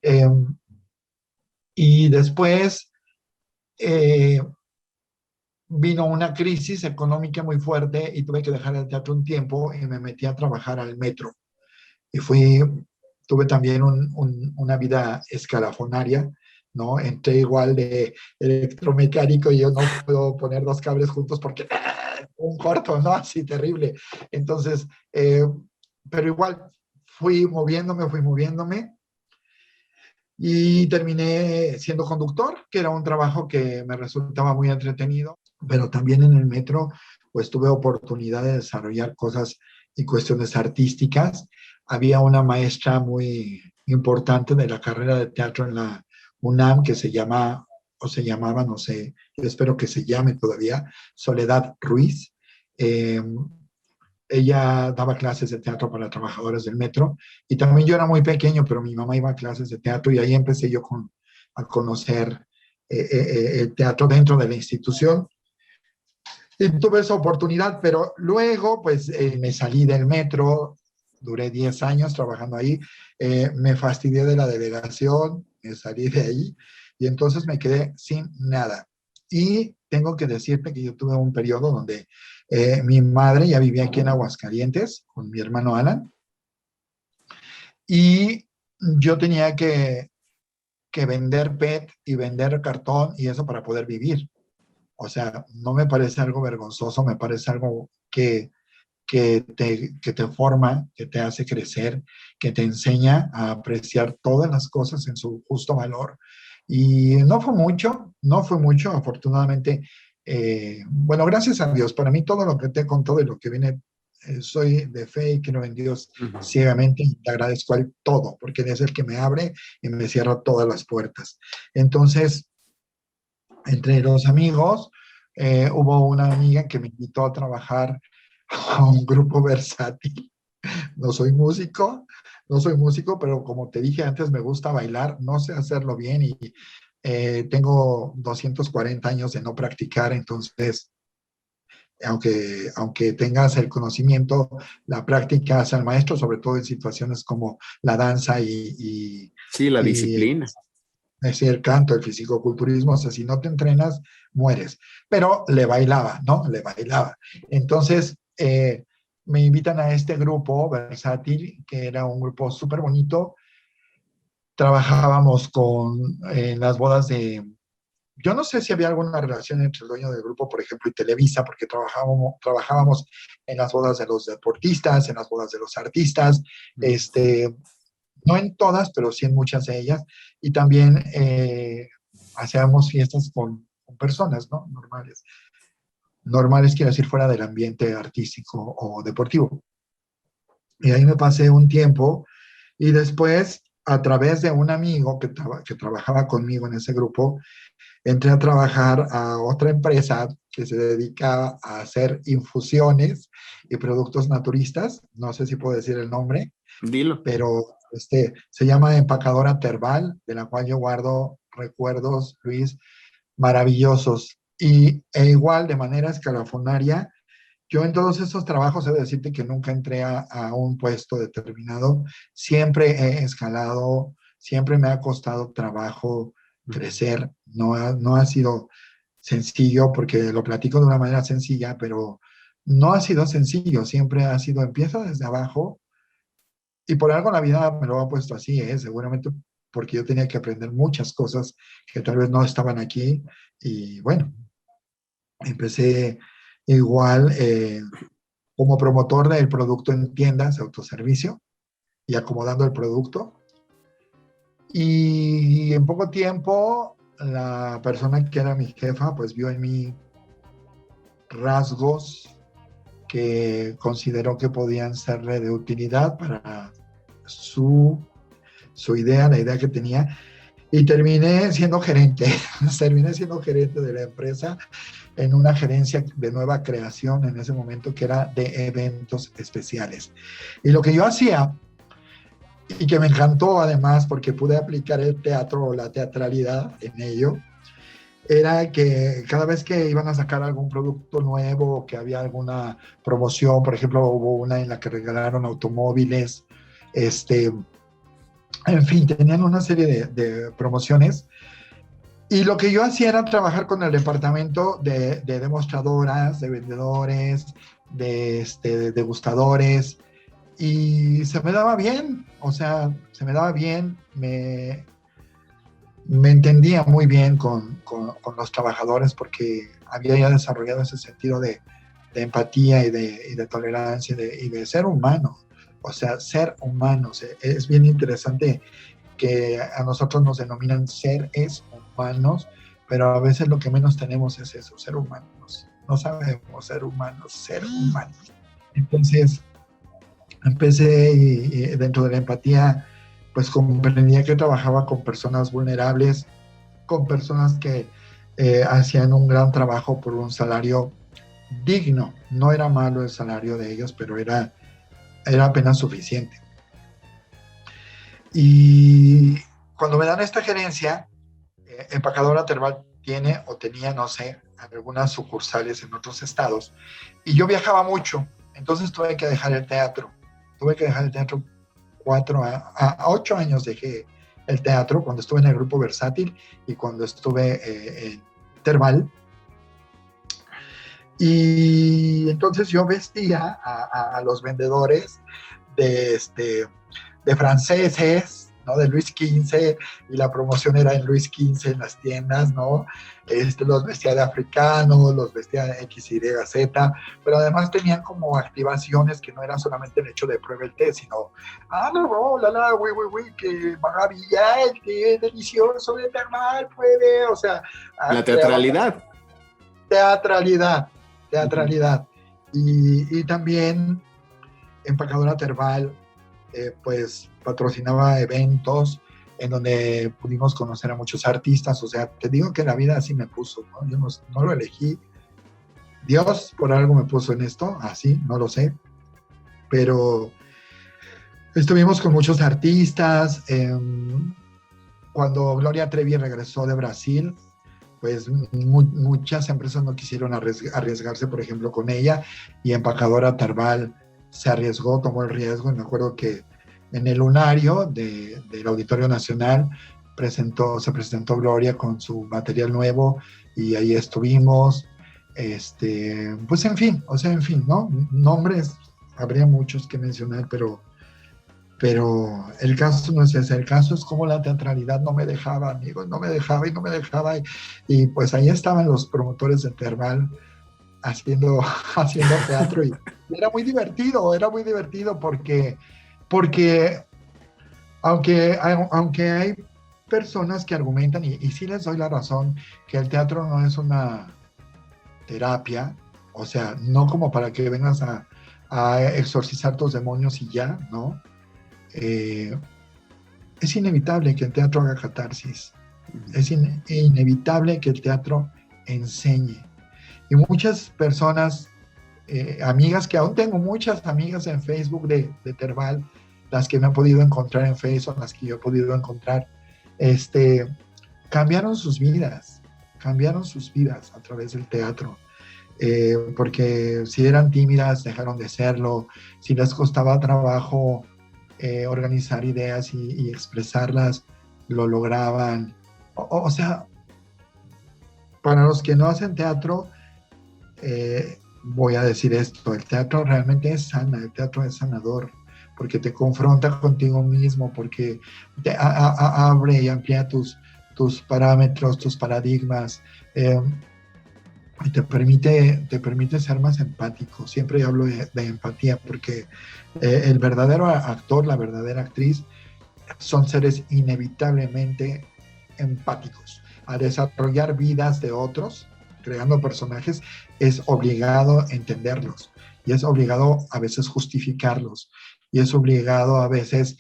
eh, y después eh, vino una crisis económica muy fuerte y tuve que dejar el teatro un tiempo y me metí a trabajar al metro. Y tuve también una vida escalafonaria, ¿no? Entré igual de electromecánico y yo no puedo poner dos cables juntos porque un corto, ¿no? Así terrible. Entonces, pero igual fui moviéndome y terminé siendo conductor, que era un trabajo que me resultaba muy entretenido, pero también en el metro pues tuve oportunidad de desarrollar cosas y cuestiones artísticas. Había una maestra muy importante de la carrera de teatro en la UNAM que se llama, o se llamaba, no sé, yo espero que se llame todavía, Soledad Ruiz. Eh, Ella daba clases de teatro para trabajadores del metro y también yo era muy pequeño, pero mi mamá iba a clases de teatro y ahí empecé yo a conocer el teatro dentro de la institución. Y tuve esa oportunidad, pero luego pues me salí del metro, duré 10 años trabajando ahí, me fastidié de la delegación, me salí de ahí y entonces me quedé sin nada. Y tengo que decirte que yo tuve un periodo donde mi madre ya vivía aquí en Aguascalientes con mi hermano Alan y yo tenía que vender PET y vender cartón y eso para poder vivir. O sea, no me parece algo vergonzoso, me parece algo que te forma, que te hace crecer, que te enseña a apreciar todas las cosas en su justo valor. Y no fue mucho, afortunadamente. Bueno, gracias a Dios, para mí todo lo que te he contado y lo que viene, soy de fe y creo en Dios ciegamente y te agradezco a él todo, porque Él es el que me abre y me cierra todas las puertas. Entonces, entre los amigos, hubo una amiga que me invitó a trabajar a un grupo versátil. No soy músico, no soy músico, pero como te dije antes, me gusta bailar, no sé hacerlo bien y Tengo 240 años de no practicar, entonces, aunque tengas el conocimiento, la práctica hace al maestro, sobre todo en situaciones como la danza Sí, la y disciplina. es decir, el canto, el fisicoculturismo, o sea, si no te entrenas, mueres. Pero le bailaba, ¿no? Le bailaba. Entonces, me invitan a este grupo versátil, que era un grupo súper bonito. Trabajábamos en las bodas yo no sé si había alguna relación entre el dueño del grupo, por ejemplo, y Televisa, porque trabajábamos en las bodas de los deportistas, en las bodas de los artistas, no en todas, pero sí en muchas de ellas, y también hacíamos fiestas con personas, ¿no? Normales. Normales quiero decir fuera del ambiente artístico o deportivo. Y ahí me pasé un tiempo y después, a través de un amigo que trabajaba conmigo en ese grupo, entré a trabajar a otra empresa que se dedica a hacer infusiones y productos naturistas. No sé si puedo decir el nombre, Dilo. pero se llama Empacadora Terval, de la cual yo guardo recuerdos, Luis, maravillosos. Igual, de manera escalafonaria, yo en todos estos trabajos, he de decirte que nunca entré a un puesto determinado, siempre he escalado, siempre me ha costado trabajo crecer, no ha sido sencillo, porque lo platico de una manera sencilla, pero no ha sido sencillo, siempre ha sido, empieza desde abajo, y por algo la vida me lo ha puesto así, seguramente porque yo tenía que aprender muchas cosas que tal vez no estaban aquí, y bueno, empecé igual como promotor del producto en tiendas de autoservicio y acomodando el producto. Y en poco tiempo, la persona que era mi jefa, pues vio en mí rasgos que consideró que podían serle de utilidad para su idea, la idea que tenía, y terminé siendo gerente, de la empresa en una gerencia de nueva creación en ese momento que era de eventos especiales. Y lo que yo hacía, y que me encantó además porque pude aplicar el teatro o la teatralidad en ello, era que cada vez que iban a sacar algún producto nuevo, que había alguna promoción, por ejemplo, hubo una en la que regalaron automóviles, en fin, tenían una serie de promociones. Y lo que yo hacía era trabajar con el departamento de demostradoras, de vendedores, de degustadores, y se me daba bien, o sea, se me daba bien, me entendía muy bien con los trabajadores porque había ya desarrollado ese sentido de empatía y de tolerancia y de ser humano, o sea, ser humanos. Es bien interesante que a nosotros nos denominan seres humanos, pero a veces lo que menos tenemos es eso, ser humanos. No sabemos ser humanos, ser humanos. Entonces, empecé y dentro de la empatía, pues comprendía que trabajaba con personas vulnerables, con personas que hacían un gran trabajo por un salario digno. No era malo el salario de ellos, pero era apenas suficiente. Y cuando me dan esta gerencia, Empacadora Terval tiene o tenía, no sé, algunas sucursales en otros estados, y yo viajaba mucho, entonces tuve que dejar el teatro. 8 años dejé el teatro cuando estuve en el grupo Versátil y cuando estuve en Terval. Y entonces yo vestía a los vendedores de franceses, ¿no? De Luis XV, y la promoción era en Luis XV en las tiendas, ¿no? Los vestía de africanos, los vestía de XYZ, pero además tenían como activaciones que no eran solamente el hecho de pruebe el té, sino, que maravilla, el té delicioso de Terval, pruebe, o sea... La teatralidad. Teatralidad. Y también Empacadora Terval, pues patrocinaba eventos en donde pudimos conocer a muchos artistas. O sea, te digo que la vida así me puso, ¿no? Yo no lo elegí. Dios por algo me puso en esto, así, no lo sé. Pero estuvimos con muchos artistas. Cuando Gloria Trevi regresó de Brasil, pues muchas empresas no quisieron arriesgarse, por ejemplo, con ella, y Empacadora Terval se arriesgó, tomó el riesgo, y me acuerdo que en el lunario del Auditorio Nacional se presentó Gloria con su material nuevo, y ahí estuvimos, pues en fin, ¿no? Nombres, habría muchos que mencionar, pero el caso no es ese, el caso es cómo la teatralidad no me dejaba, amigos, no me dejaba y pues ahí estaban los promotores de Terval haciendo, haciendo teatro, y era muy divertido porque aunque hay personas que argumentan, y sí les doy la razón, que el teatro no es una terapia, o sea, no como para que vengas a exorcizar tus demonios y ya, ¿no? Es inevitable que el teatro haga catarsis, es inevitable que el teatro enseñe. Y muchas personas, amigas, que aún tengo muchas amigas en Facebook de Terval, las que me he podido encontrar en Facebook, las que yo he podido encontrar, cambiaron sus vidas a través del teatro. Porque si eran tímidas, dejaron de serlo, si les costaba trabajo organizar ideas y expresarlas, lo lograban. O sea, para los que no hacen teatro, voy a decir esto, el teatro realmente es el teatro es sanador, porque te confronta contigo mismo, porque te abre y amplía tus parámetros, tus paradigmas, y te permite ser más empático. Siempre hablo de empatía, porque el verdadero actor, la verdadera actriz, son seres inevitablemente empáticos. A desarrollar vidas de otros, creando personajes, es obligado entenderlos, y es obligado a veces justificarlos, y es obligado a veces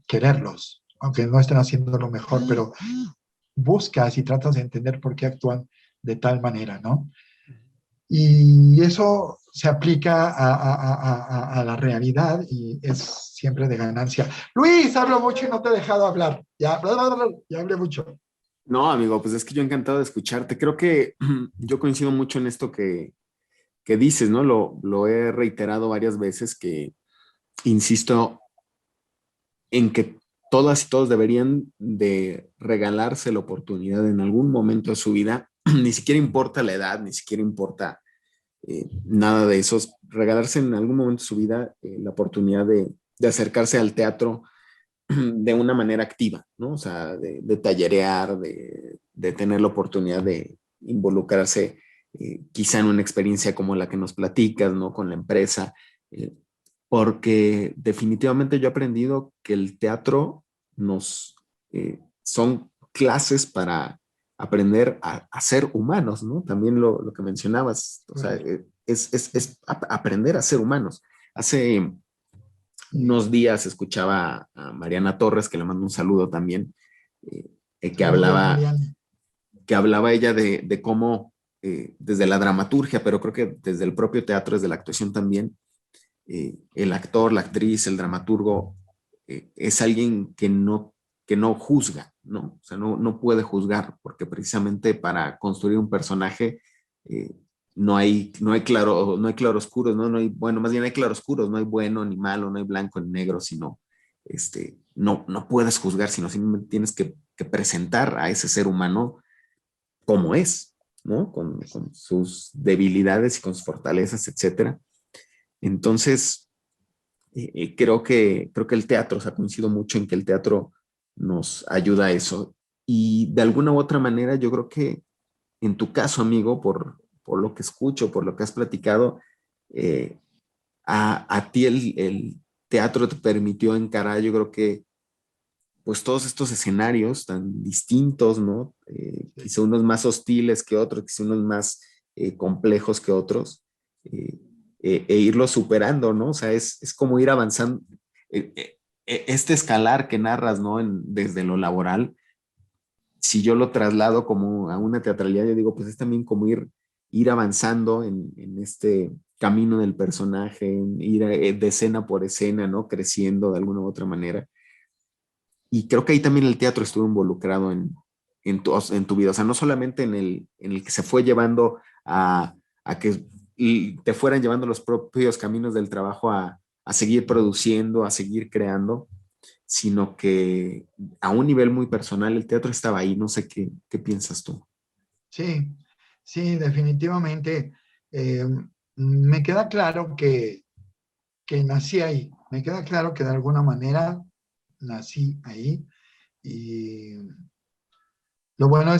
quererlos, aunque no estén haciendo lo mejor, pero buscas y tratas de entender por qué actúan de tal manera, ¿no? Y eso se aplica a la realidad, y es siempre de ganancia. Luis, hablo mucho y no te he dejado hablar. Ya hablé mucho. No, amigo, pues es que yo encantado de escucharte. Creo que yo coincido mucho en esto que dices, ¿no? Lo he reiterado varias veces, que insisto en que todas y todos deberían de regalarse la oportunidad en algún momento de su vida, ni siquiera importa la edad, ni siquiera importa nada de eso, regalarse en algún momento de su vida la oportunidad de acercarse al teatro de una manera activa, ¿no? O sea, de tallerear, de tener la oportunidad de involucrarse quizá en una experiencia como la que nos platicas, ¿no? Con la empresa, porque definitivamente yo he aprendido que el teatro son clases para aprender a ser humanos, ¿no? También lo que mencionabas, o sea, es aprender a ser humanos. Hace unos días escuchaba a Mariana Torres, que le mando un saludo también, Saludos, que hablaba ella de cómo desde la dramaturgia, pero creo que desde el propio teatro, desde la actuación también, el actor, la actriz, el dramaturgo, es alguien que no juzga, ¿no? O sea, no puede juzgar, porque precisamente para construir un personaje no hay claroscuros, ¿no? Bueno, más bien hay claroscuros, no hay bueno ni malo, no hay blanco ni negro, sino no puedes juzgar, sino simplemente tienes que presentar a ese ser humano como es, ¿no? Con sus debilidades y con sus fortalezas, etcétera. Entonces, creo que el teatro, o sea, coincido mucho en que el teatro nos ayuda a eso. Y de alguna u otra manera, yo creo que en tu caso, amigo, por lo que escucho, por lo que has platicado, a ti el teatro te permitió encarar, yo creo que, pues todos estos escenarios tan distintos, ¿no? Quizá unos más hostiles que otros, quizá unos más complejos que otros, irlo superando, ¿no? O sea, es como ir avanzando. Este escalar que narras, ¿no? Desde lo laboral, si yo lo traslado como a una teatralidad, yo digo, pues es también como ir avanzando en este camino del personaje, ir de escena por escena, ¿no? Creciendo de alguna u otra manera. Y creo que ahí también el teatro estuvo involucrado en tu vida. O sea, no solamente en el que se fue llevando a que te fueran llevando los propios caminos del trabajo a seguir produciendo, a seguir creando, sino que a un nivel muy personal el teatro estaba ahí. No sé qué piensas tú. Sí, sí, definitivamente. Eh, Me queda claro que nací ahí. Me queda claro que de alguna manera nací ahí. Y bueno,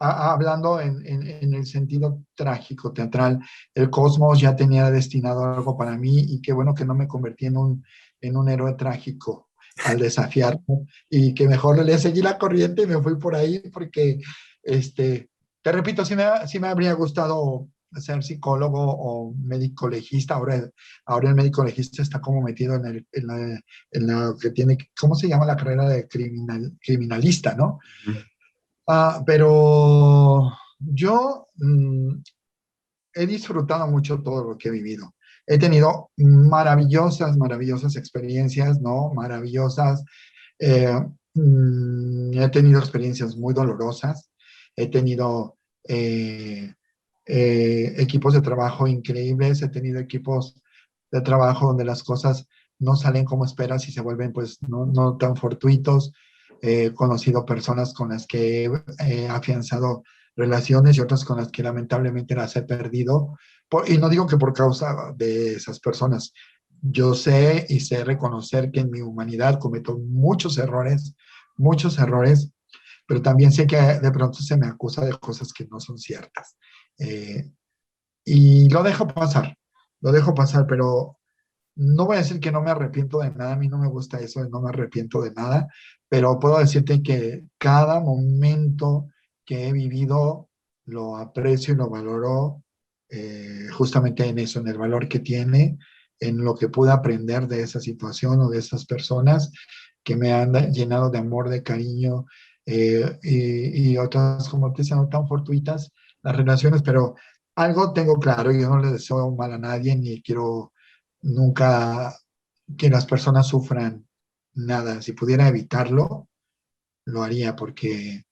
hablando en el sentido trágico, teatral, el cosmos ya tenía destinado algo para mí y qué bueno que no me convertí en un héroe trágico al desafiarme y que mejor le seguí la corriente y me fui por ahí porque, te repito, sí me habría gustado ser psicólogo o médico legista. Ahora el médico legista está como metido en la que tiene, ¿cómo se llama la carrera de criminalista, ¿no? Pero yo he disfrutado mucho todo lo que he vivido. He tenido maravillosas experiencias, ¿no? Maravillosas. eh, He tenido experiencias muy dolorosas. He tenido equipos de trabajo increíbles. He tenido equipos de trabajo donde las cosas no salen como esperas y se vuelven pues no tan fortuitos. He conocido personas con las que he afianzado relaciones y otras con las que lamentablemente las he perdido. Y no digo que por causa de esas personas. Yo sé y sé reconocer que en mi humanidad cometo muchos errores, pero también sé que de pronto se me acusa de cosas que no son ciertas. Eh, y lo dejo pasar, pero no voy a decir que no me arrepiento de nada. A mí no me gusta eso de no me arrepiento de nada, pero puedo decirte que cada momento que he vivido lo aprecio y lo valoro, justamente en eso, en el valor que tiene, en lo que pude aprender de esa situación o de esas personas que me han llenado de amor, de cariño, y otras, como te decía, no tan fortuitas las relaciones, pero algo tengo claro: yo no le deseo mal a nadie ni quiero nunca que las personas sufran nada. Si pudiera evitarlo, lo haría, porque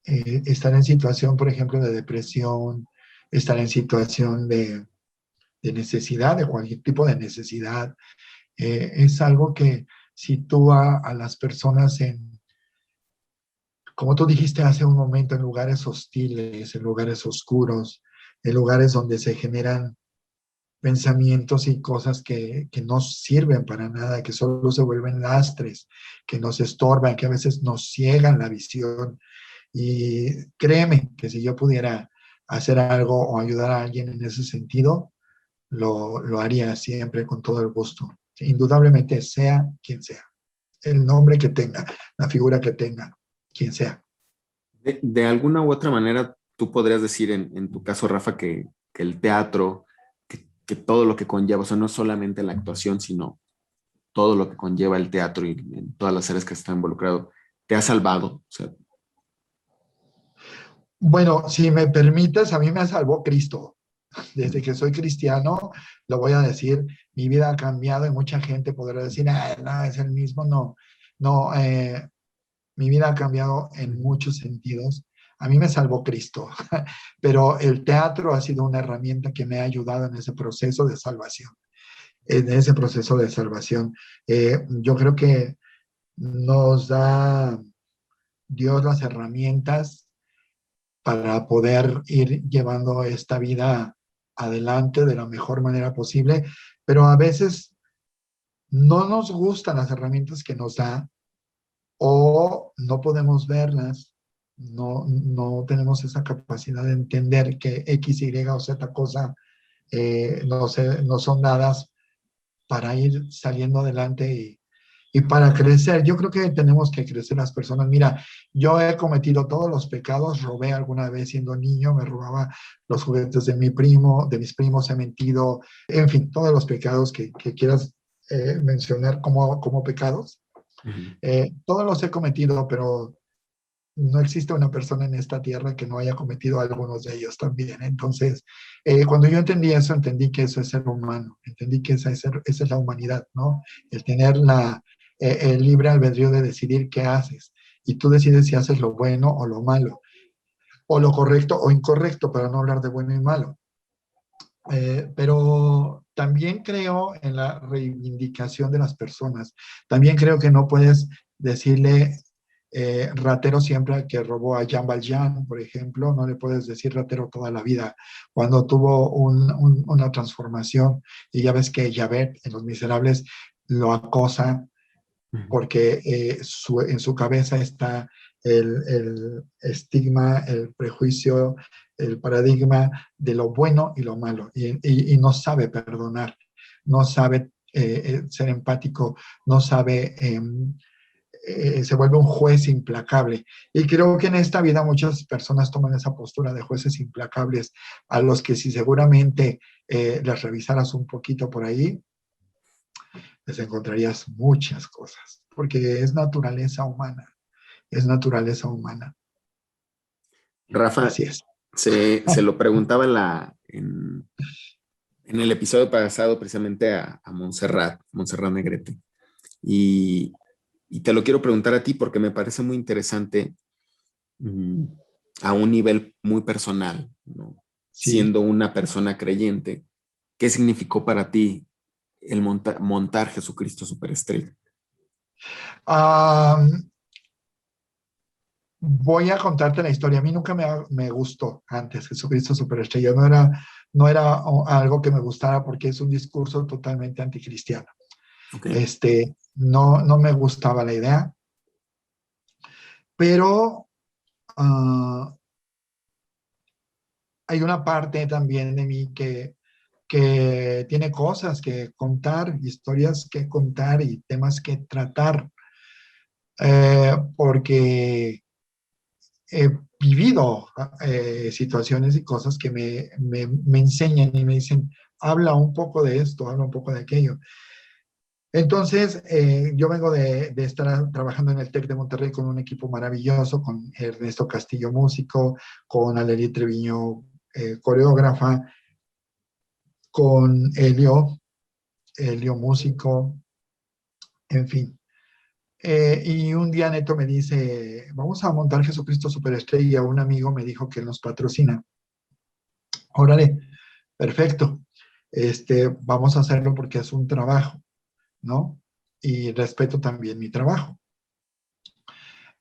estar en situación, por ejemplo, de depresión, estar en situación de necesidad, de cualquier tipo de necesidad, es algo que sitúa a las personas en, como tú dijiste hace un momento, en lugares hostiles, en lugares oscuros, en lugares donde se generan pensamientos y cosas que no sirven para nada, que solo se vuelven lastres, que nos estorban, que a veces nos ciegan la visión. Y créeme que si yo pudiera hacer algo o ayudar a alguien en ese sentido, lo haría siempre con todo el gusto. Indudablemente, sea quien sea, el nombre que tenga, la figura que tenga, quien sea. De alguna u otra manera, tú podrías decir en tu caso, Rafa, que el teatro, que todo lo que conlleva, o sea, no solamente la actuación, sino todo lo que conlleva el teatro y en todas las áreas que está involucrado, te ha salvado. O sea, Bueno, si me permites, a mí me salvó Cristo. Desde que soy cristiano, lo voy a decir, mi vida ha cambiado y mucha gente podrá decir, ah, no, es el mismo. No, no, mi vida ha cambiado en muchos sentidos. A mí me salvó Cristo, pero el teatro ha sido una herramienta que me ha ayudado en ese proceso de salvación, yo creo que nos da Dios las herramientas para poder ir llevando esta vida adelante de la mejor manera posible, pero a veces no nos gustan las herramientas que nos da o no podemos verlas, no tenemos esa capacidad de entender que X, Y o Z cosa no son dadas para ir saliendo adelante y para crecer. Yo creo que tenemos que crecer las personas. Mira, yo he cometido todos los pecados. Robé alguna vez siendo niño, me robaba los juguetes de de mis primos, he mentido, en fin, todos los pecados que quieras mencionar como pecados. uh-huh. Todos los he cometido, pero no existe una persona en esta tierra que no haya cometido algunos de ellos también. Entonces, cuando yo entendí eso, entendí que eso es ser humano, entendí que esa es la humanidad, ¿no? El tener el libre albedrío de decidir qué haces. Y tú decides si haces lo bueno o lo malo, o lo correcto o incorrecto, para no hablar de bueno y malo. Pero también creo en la reivindicación de las personas. También creo que no puedes decirle ratero siempre al que robó a Jean Valjean, por ejemplo. No le puedes decir ratero toda la vida. Cuando tuvo una transformación, y ya ves que Javert en Los Miserables lo acosa porque en su cabeza está el estigma, el prejuicio, el paradigma de lo bueno y lo malo, y no sabe perdonar, no sabe ser empático, no sabe, se vuelve un juez implacable. Y creo que en esta vida muchas personas toman esa postura de jueces implacables, a los que si seguramente las revisaras un poquito por ahí, les encontrarías muchas cosas, porque es naturaleza humana, es naturaleza humana. Rafa, Así es. se lo preguntaba en el episodio pasado precisamente a Montserrat Negrete. Y te lo quiero preguntar a ti porque me parece muy interesante a un nivel muy personal, ¿no? Sí. Siendo una persona creyente, ¿qué significó para ti el montar Jesucristo Superestrella? Voy a contarte la historia. A mí nunca me gustó antes Jesucristo Superestrella. No era algo que me gustara porque es un discurso totalmente anticristiano. Okay. No me gustaba la idea, pero hay una parte también de mí que tiene cosas que contar, historias que contar y temas que tratar, porque he vivido situaciones y cosas que me enseñan y me dicen, habla un poco de esto, habla un poco de aquello. Entonces, yo vengo de estar trabajando en el TEC de Monterrey con un equipo maravilloso, con Ernesto Castillo, músico, con Aleli Treviño, coreógrafa, con Helio, músico, en fin. Y un día Neto me dice, vamos a montar Jesucristo Superestrella. Un amigo me dijo que él nos patrocina. Órale, perfecto. Vamos a hacerlo porque es un trabajo, ¿no? Y respeto también mi trabajo.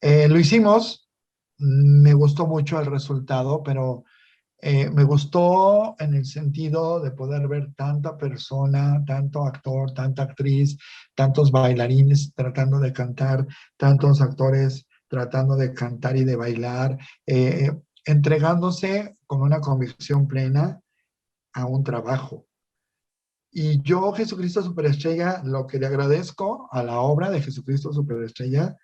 Lo hicimos, me gustó mucho el resultado, pero me gustó en el sentido de poder ver tanta persona, tanto actor, tanta actriz, tantos bailarines tratando de cantar, tantos actores tratando de cantar y de bailar, entregándose con una convicción plena a un trabajo. Y yo, Jesucristo Superestrella, lo que le agradezco a la obra de Jesucristo Superestrella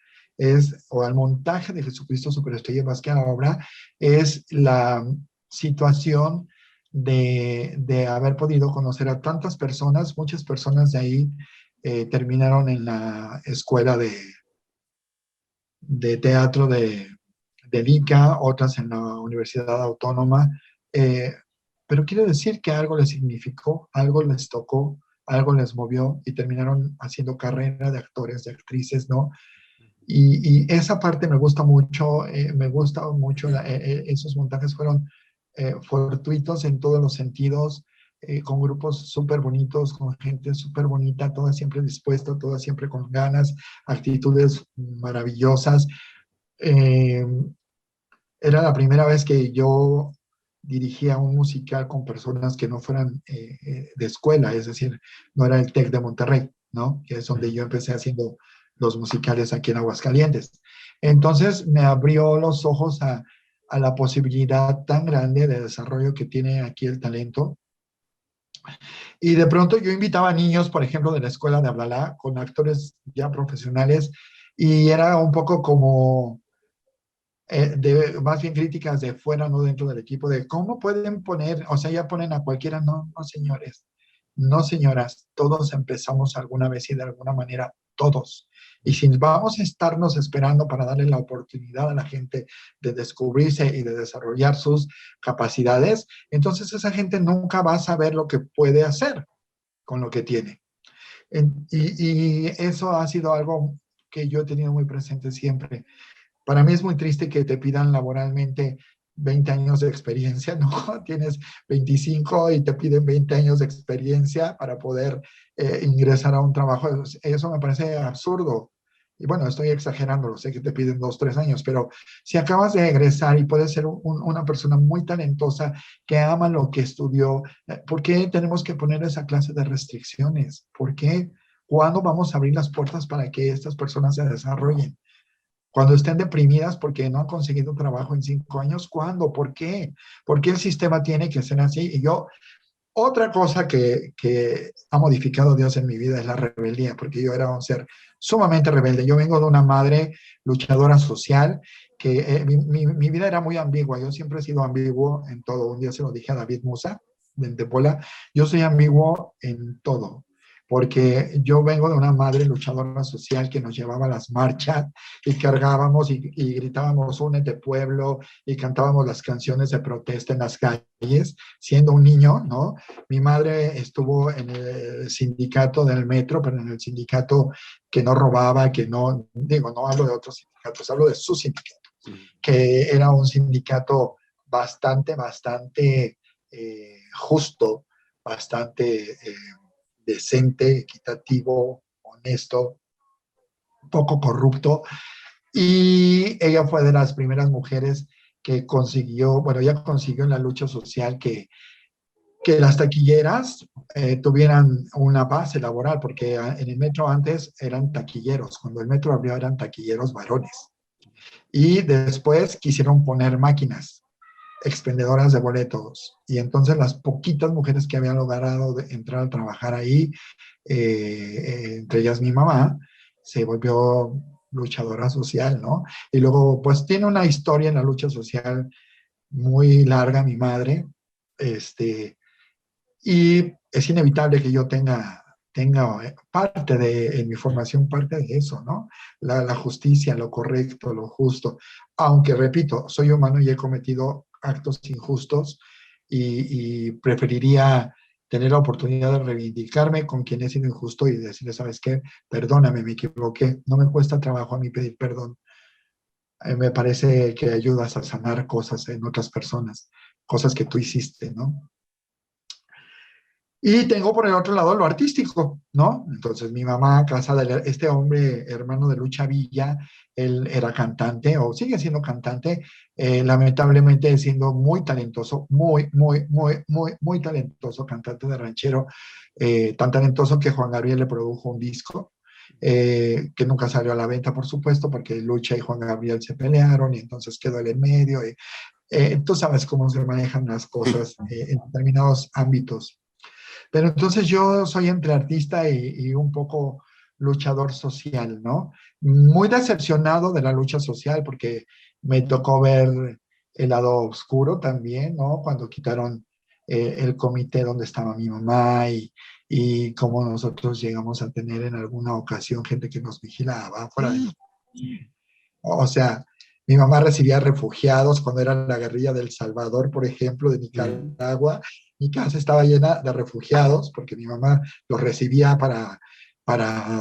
o al montaje de Jesucristo Superestrella, más que a la obra, es la situación de haber podido conocer a tantas personas. Muchas personas de ahí terminaron en la escuela de teatro del ICA, otras en la Universidad Autónoma. Pero quiero decir que algo les significó, algo les tocó, algo les movió y terminaron haciendo carrera de actores, de actrices, ¿no? Y esa parte me gusta mucho, esos montajes fueron fortuitos en todos los sentidos, con grupos súper bonitos, con gente súper bonita, toda siempre dispuesta, toda siempre con ganas, actitudes maravillosas. Era la primera vez que yo dirigía un musical con personas que no fueran de escuela, es decir, no era el TEC de Monterrey, ¿no? Que es donde yo empecé haciendo los musicales aquí en Aguascalientes. Entonces me abrió los ojos a la posibilidad tan grande de desarrollo que tiene aquí el talento. Y de pronto yo invitaba a niños, por ejemplo, de la escuela de Ablalá, con actores ya profesionales, y era un poco como más bien críticas de fuera, no dentro del equipo, de cómo pueden poner, o sea, ya ponen a cualquiera. No, no señores, no señoras, todos empezamos alguna vez y de alguna manera todos. Y si vamos a estarnos esperando para darle la oportunidad a la gente de descubrirse y de desarrollar sus capacidades, entonces esa gente nunca va a saber lo que puede hacer con lo que tiene. Y eso ha sido algo que yo he tenido muy presente siempre. Para mí es muy triste que te pidan laboralmente 20 años de experiencia, ¿no? Tienes 25 y te piden 20 años de experiencia para poder ingresar a un trabajo. Eso me parece absurdo. Y bueno, estoy exagerando, sé que te piden 2, 3 años, pero si acabas de egresar y puedes ser una persona muy talentosa que ama lo que estudió, ¿por qué tenemos que poner esa clase de restricciones? ¿Por qué? ¿Cuándo vamos a abrir las puertas para que estas personas se desarrollen? Cuando estén deprimidas porque no han conseguido trabajo en 5 años, ¿cuándo? ¿Por qué? ¿Por qué el sistema tiene que ser así? Y yo, otra cosa que ha modificado Dios en mi vida es la rebeldía, porque yo era un ser sumamente rebelde. Yo vengo de una madre luchadora social, que mi vida era muy ambigua. Yo siempre he sido ambiguo en todo. Un día se lo dije a David Musa, de Antepola. Yo soy ambiguo en todo, porque yo vengo de una madre luchadora social que nos llevaba a las marchas y cargábamos y gritábamos "Únete pueblo" y cantábamos las canciones de protesta en las calles, siendo un niño, ¿no? Mi madre estuvo en el sindicato del metro, pero en el sindicato que no robaba, que no, digo, no hablo de otros sindicatos, hablo de su sindicato, que era un sindicato bastante justo, bastante decente, equitativo, honesto, poco corrupto. Y ella fue de las primeras mujeres que consiguió, bueno, ella consiguió en la lucha social que las taquilleras tuvieran una base laboral, porque en el metro antes eran taquilleros, cuando el metro abrió eran taquilleros varones. Y después quisieron poner máquinas expendedoras de boletos. Y entonces las poquitas mujeres que habían logrado entrar a trabajar ahí, entre ellas mi mamá, se volvió luchadora social, ¿no? Y luego, pues tiene una historia en la lucha social muy larga, mi madre, y es inevitable que yo tenga parte en mi formación, parte de eso, ¿no? La justicia, lo correcto, lo justo. Aunque, repito, soy humano y he cometido actos injustos y preferiría tener la oportunidad de reivindicarme con quien he sido injusto y decirle, ¿sabes qué? Perdóname, me equivoqué. No me cuesta trabajo a mí pedir perdón. Me parece que ayudas a sanar cosas en otras personas, cosas que tú hiciste, ¿no? Y tengo por el otro lado lo artístico, ¿no? Entonces mi mamá, casa de este hombre, hermano de Lucha Villa, él era cantante o sigue siendo cantante, lamentablemente siendo muy talentoso, muy talentoso, cantante de ranchero, tan talentoso que Juan Gabriel le produjo un disco, que nunca salió a la venta, por supuesto, porque Lucha y Juan Gabriel se pelearon y entonces quedó él en medio. Tú sabes cómo se manejan las cosas en determinados ámbitos. Pero entonces yo soy entre artista y un poco luchador social, ¿no? Muy decepcionado de la lucha social porque me tocó ver el lado oscuro también, ¿no? Cuando quitaron el comité donde estaba mi mamá y cómo nosotros llegamos a tener en alguna ocasión gente que nos vigilaba fuera de... O sea, mi mamá recibía refugiados cuando era la guerrilla del Salvador, por ejemplo, de Nicaragua. Mi casa estaba llena de refugiados porque mi mamá los recibía para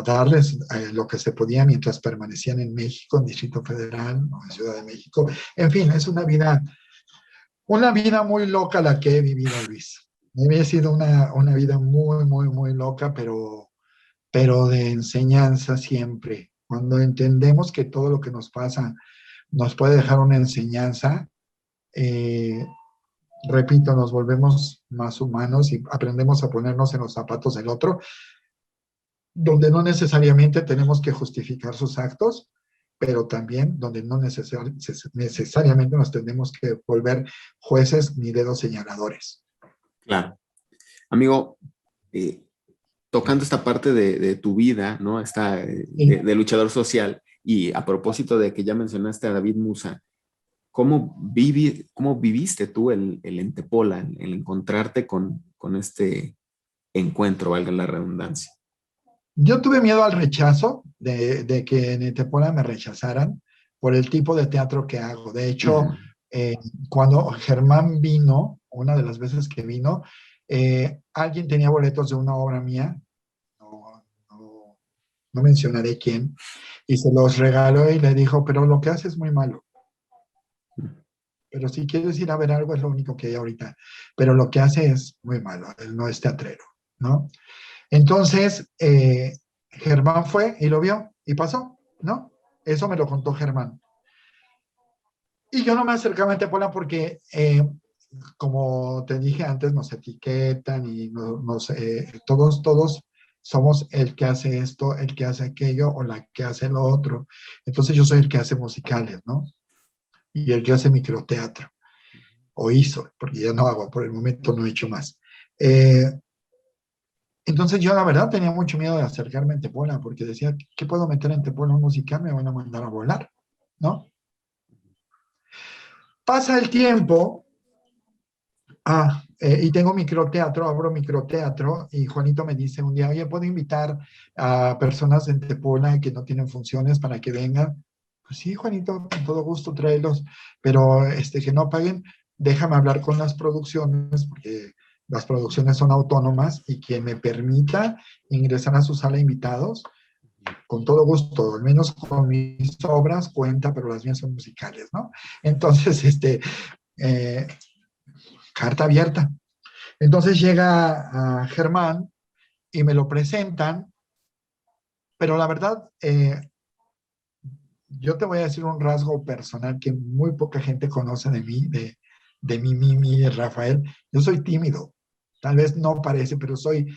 darles lo que se podía mientras permanecían en México, en Distrito Federal o en Ciudad de México. En fin, es una vida muy loca la que he vivido, Luis. Ha sido una vida muy loca, pero de enseñanza siempre. Cuando entendemos que todo lo que nos pasa nos puede dejar una enseñanza, eh, repito, nos volvemos más humanos y aprendemos a ponernos en los zapatos del otro, donde no necesariamente tenemos que justificar sus actos, pero también donde no necesariamente nos tenemos que volver jueces ni dedos señaladores. Claro. Amigo, tocando esta parte de tu vida, ¿no? Esta, de luchador social, y a propósito de que ya mencionaste a David Musa, ¿cómo viviste tú el Entepola, el encontrarte con este encuentro, valga la redundancia? Yo tuve miedo al rechazo, de que en Tepola me rechazaran por el tipo de teatro que hago. De hecho, cuando Germán vino, una de las veces que vino, alguien tenía boletos de una obra mía, no mencionaré quién, y se los regaló y le dijo, pero lo que hace es muy malo. Pero si quieres ir a ver algo es lo único que hay ahorita. Pero lo que hace es muy malo, él no es teatrero, ¿no? Entonces, Germán fue y lo vio y pasó, ¿no? Eso me lo contó Germán. Y yo no me acercaba a Tepola porque, como te dije antes, nos etiquetan y todos somos el que hace esto, el que hace aquello o la que hace lo otro. Entonces yo soy el que hace musicales, ¿no? Y el que hace microteatro. O hizo, porque ya no hago, por el momento no he hecho más. Entonces yo la verdad tenía mucho miedo de acercarme a Tepola, porque decía, ¿qué puedo meter en Tepola un musical? Me van a mandar a volar, ¿no? Pasa el tiempo, y tengo microteatro, abro microteatro, y Juanito me dice un día, oye, ¿puedo invitar a personas en Tepola que no tienen funciones para que vengan? Pues sí, Juanito, con todo gusto, tráelos, pero que no paguen, déjame hablar con las producciones, porque las producciones son autónomas, y quien me permita ingresar a su sala de invitados, con todo gusto, al menos con mis obras cuenta, pero las mías son musicales, ¿no? Entonces, carta abierta. Entonces llega a Germán y me lo presentan, pero la verdad, yo te voy a decir un rasgo personal que muy poca gente conoce de mí, de mí, Rafael. Yo soy tímido, tal vez no parece, pero soy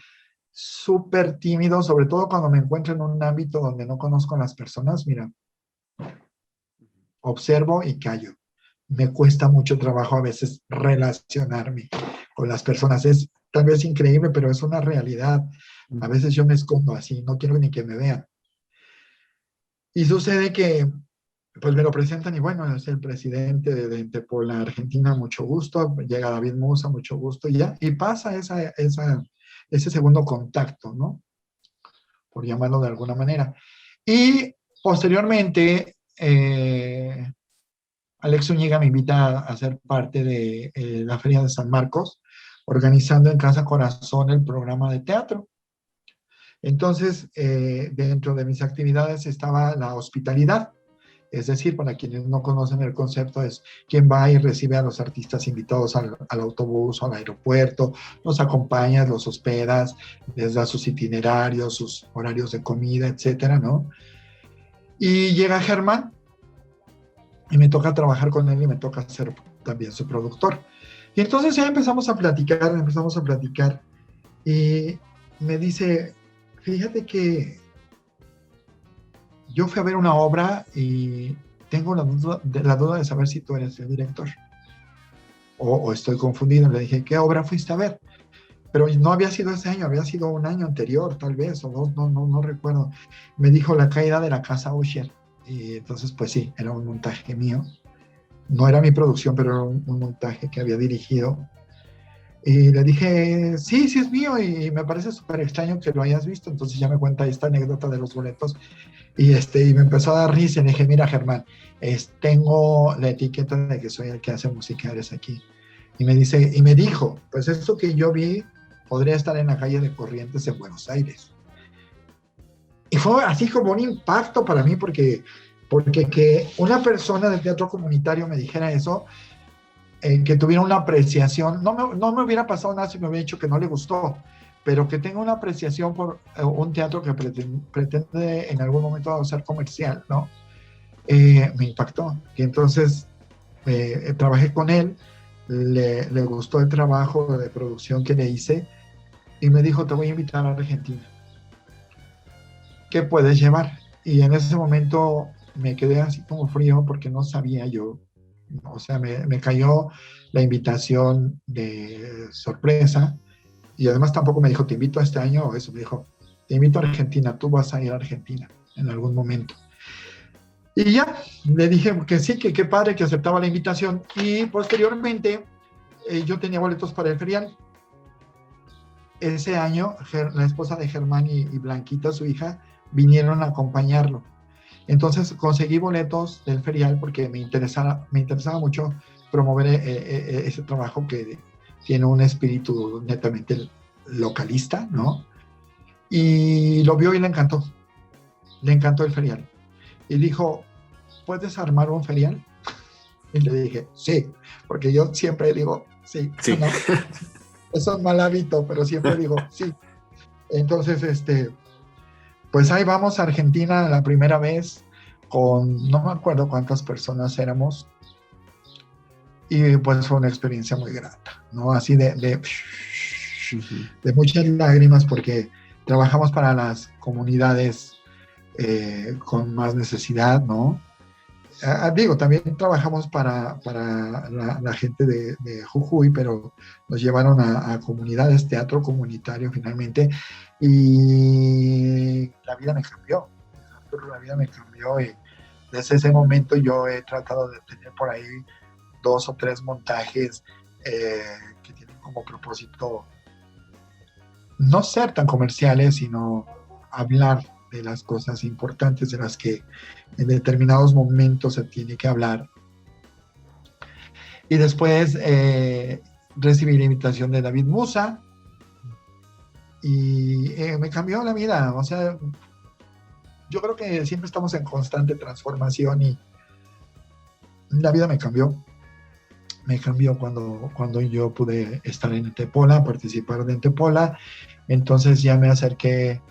súper tímido, sobre todo cuando me encuentro en un ámbito donde no conozco a las personas. Mira, observo y callo. Me cuesta mucho trabajo a veces relacionarme con las personas. Es tal vez increíble, pero es una realidad. A veces yo me escondo así, no quiero ni que me vean. Y sucede que, pues me lo presentan y bueno, es el presidente de Tepola Argentina, mucho gusto. Llega David Musa, mucho gusto, y ya. Y pasa ese segundo contacto, ¿no? Por llamarlo de alguna manera. Y posteriormente, Alex Zúñiga me invita a ser parte de la Feria de San Marcos, organizando en Casa Corazón el programa de teatro. Entonces, dentro de mis actividades estaba la hospitalidad, es decir, para quienes no conocen el concepto, es quien va y recibe a los artistas invitados al autobús o al aeropuerto, los acompañas, los hospedas, les da sus itinerarios, sus horarios de comida, etcétera, ¿no? Y llega Germán, y me toca trabajar con él y me toca ser también su productor. Y entonces ya empezamos a platicar, y me dice, fíjate que yo fui a ver una obra y tengo la duda de saber si tú eres el director. O estoy confundido. Le dije, ¿qué obra fuiste a ver? Pero no había sido ese año, había sido un año anterior, tal vez, o dos, no recuerdo. Me dijo, La caída de la casa Usher. Y entonces, pues sí, era un montaje mío. No era mi producción, pero era un montaje que había dirigido. Y le dije, sí es mío, y me parece súper extraño que lo hayas visto. Entonces ya me cuenta esta anécdota de los boletos. Y me empezó a dar risa y le dije, mira, Germán, tengo la etiqueta de que soy el que hace musicales aquí. Y me dijo, pues esto que yo vi podría estar en la calle de Corrientes en Buenos Aires. Y fue así como un impacto para mí, porque que una persona del teatro comunitario me dijera eso, que tuviera una apreciación, no me hubiera pasado nada si me hubiera dicho que no le gustó, pero que tenga una apreciación por un teatro que pretende en algún momento ser comercial, ¿no? Me impactó. Y entonces trabajé con él, le gustó el trabajo de producción que le hice, y me dijo, te voy a invitar a Argentina. ¿Qué puedes llevar? Y en ese momento me quedé así como frío, porque no sabía yo. O sea, me cayó la invitación de sorpresa, y además tampoco me dijo, te invito a este año o eso. Me dijo, te invito a Argentina, tú vas a ir a Argentina en algún momento. Y ya, le dije que sí, que qué padre, que aceptaba la invitación. Y posteriormente yo tenía boletos para el ferial. ese año la esposa de Germán y Blanquita, su hija, vinieron a acompañarlo. Entonces conseguí boletos del ferial porque me interesaba mucho promover ese trabajo que tiene un espíritu netamente localista, ¿no? Y lo vio y le encantó el ferial. Y dijo, ¿puedes armar un ferial? Y le dije, sí, porque yo siempre digo, sí, Sí. ¿no? Eso es mal hábito, pero siempre digo, sí. Entonces, pues ahí vamos a Argentina la primera vez con, no me acuerdo cuántas personas éramos, y pues fue una experiencia muy grata, ¿no? Así de muchas lágrimas porque trabajamos para las comunidades con más necesidad, ¿no? Digo, también trabajamos para la gente de Jujuy, pero nos llevaron a comunidades, teatro comunitario finalmente, y la vida me cambió. La vida me cambió y desde ese momento yo he tratado de tener por ahí 2 o 3 montajes que tienen como propósito no ser tan comerciales, sino hablar de las cosas importantes de las que en determinados momentos se tiene que hablar. Y después recibí la invitación de David Musa y me cambió la vida. O sea, yo creo que siempre estamos en constante transformación y la vida me cambió. Me cambió cuando yo pude estar en Entepola, participar de Entepola. Entonces ya me acerqué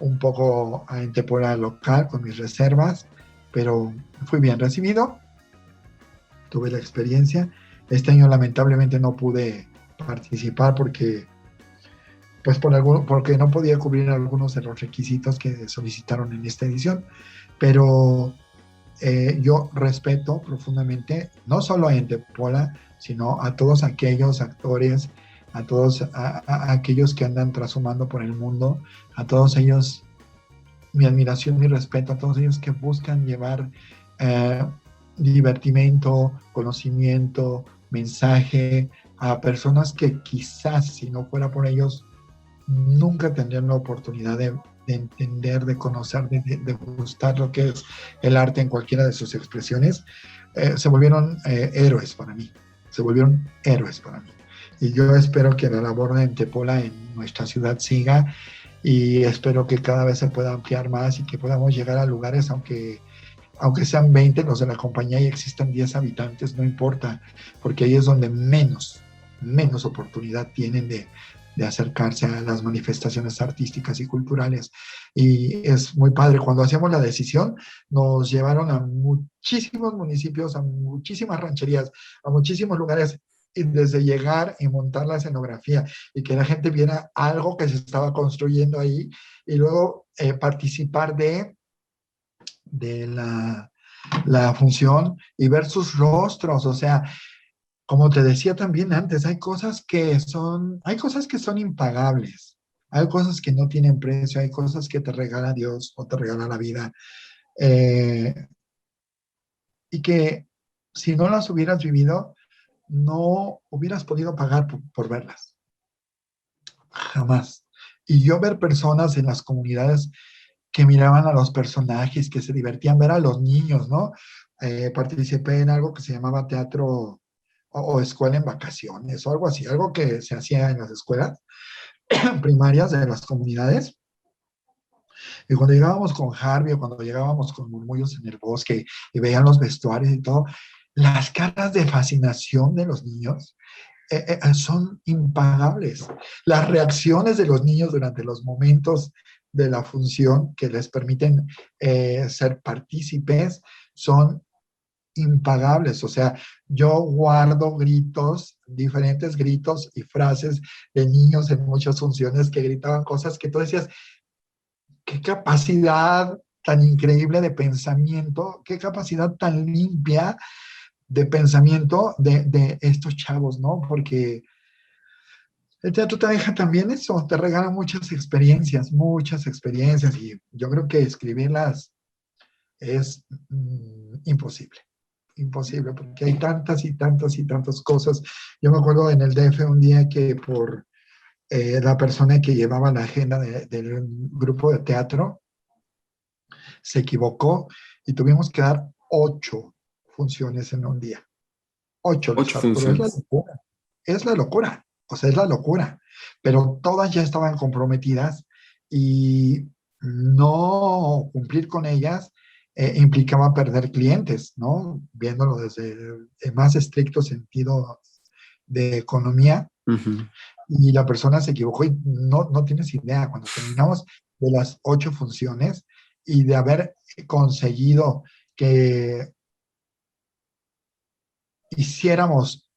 un poco a Entepola local con mis reservas, pero fui bien recibido, tuve la experiencia. Este año lamentablemente no pude participar porque no podía cubrir algunos de los requisitos que solicitaron en esta edición, pero yo respeto profundamente no solo a Entepola, sino a todos aquellos actores, a todos a aquellos que andan trashumando por el mundo, a todos ellos mi admiración, mi respeto, a todos ellos que buscan llevar divertimento, conocimiento, mensaje a personas que quizás si no fuera por ellos nunca tendrían la oportunidad de entender, de conocer, de gustar lo que es el arte en cualquiera de sus expresiones. Se volvieron héroes para mí, y yo espero que la labor de Entepola en nuestra ciudad siga, y espero que cada vez se pueda ampliar más y que podamos llegar a lugares, aunque sean 20 los de la compañía y existan 10 habitantes, no importa, porque ahí es donde menos oportunidad tienen de acercarse a las manifestaciones artísticas y culturales. Y es muy padre. Cuando hacíamos la decisión, nos llevaron a muchísimos municipios, a muchísimas rancherías, a muchísimos lugares, y desde llegar y montar la escenografía y que la gente viera algo que se estaba construyendo ahí, y luego participar de la función y ver sus rostros. O sea, como te decía también antes, hay cosas que son impagables, hay cosas que no tienen precio, hay cosas que te regala Dios o te regala la vida, y que si no las hubieras vivido, no hubieras podido pagar por verlas, jamás. Y yo ver personas en las comunidades que miraban a los personajes, que se divertían, ver a los niños, ¿no? Participé en algo que se llamaba teatro o escuela en vacaciones o algo así, algo que se hacía en las escuelas primarias de las comunidades. Y cuando llegábamos con Harvey o cuando llegábamos con Murmullos en el Bosque y veían los vestuarios y todo, las caras de fascinación de los niños son impagables. Las reacciones de los niños durante los momentos de la función que les permiten ser partícipes son impagables. O sea, yo guardo diferentes gritos y frases de niños en muchas funciones que gritaban cosas que tú decías, qué capacidad tan increíble de pensamiento, qué capacidad tan limpia de pensamiento de estos chavos, ¿no? Porque el teatro te deja también eso, te regala muchas experiencias, y yo creo que escribirlas es imposible, porque hay tantas y tantas y tantas cosas. Yo me acuerdo en el DF un día que por la persona que llevaba la agenda del grupo de teatro se equivocó y tuvimos que dar 8 funciones en un día. 8, Luis 8 Arturo, es la funciones. locura. Es la locura, o sea, es la locura. Pero todas ya estaban comprometidas y no cumplir con ellas implicaba perder clientes, ¿no? Viéndolo desde el más estricto sentido de economía. Ujú. Y la persona se equivocó y no tienes idea, cuando terminamos de las 8 funciones y de haber conseguido que hiciéramos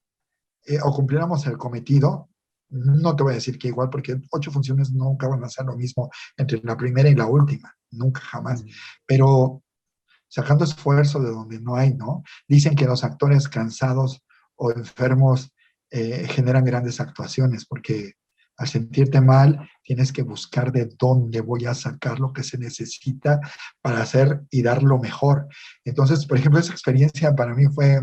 o cumpliéramos el cometido, no te voy a decir que igual, porque 8 funciones nunca van a ser lo mismo entre la primera y la última, nunca jamás, pero sacando esfuerzo de donde no hay, ¿no? Dicen que los actores cansados o enfermos generan grandes actuaciones, porque al sentirte mal tienes que buscar de dónde voy a sacar lo que se necesita para hacer y dar lo mejor. Entonces, por ejemplo, esa experiencia para mí fue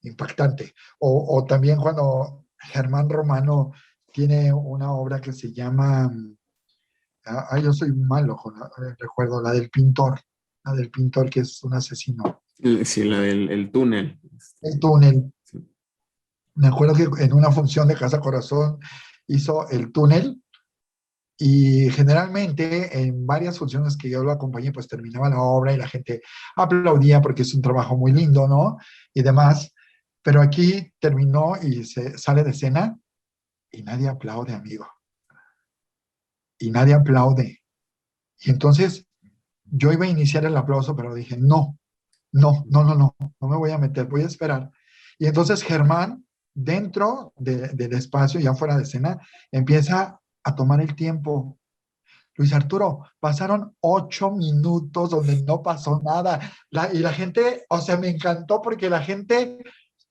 impactante. O también cuando Germán Romano tiene una obra que se llama, yo soy malo con recuerdo, la del pintor que es un asesino. Sí, la del el túnel. El túnel. Sí. Me acuerdo que en una función de Casa Corazón hizo el túnel y generalmente en varias funciones que yo lo acompañé, pues terminaba la obra y la gente aplaudía porque es un trabajo muy lindo, ¿no? Y demás. Pero aquí terminó y se sale de escena y nadie aplaude, amigo. Y nadie aplaude. Y entonces yo iba a iniciar el aplauso, pero dije, no me voy a meter, voy a esperar. Y entonces Germán, dentro del espacio, ya fuera de escena, empieza a tomar el tiempo. Luis Arturo, pasaron 8 minutos donde no pasó nada. Y la gente, o sea, me encantó porque la gente,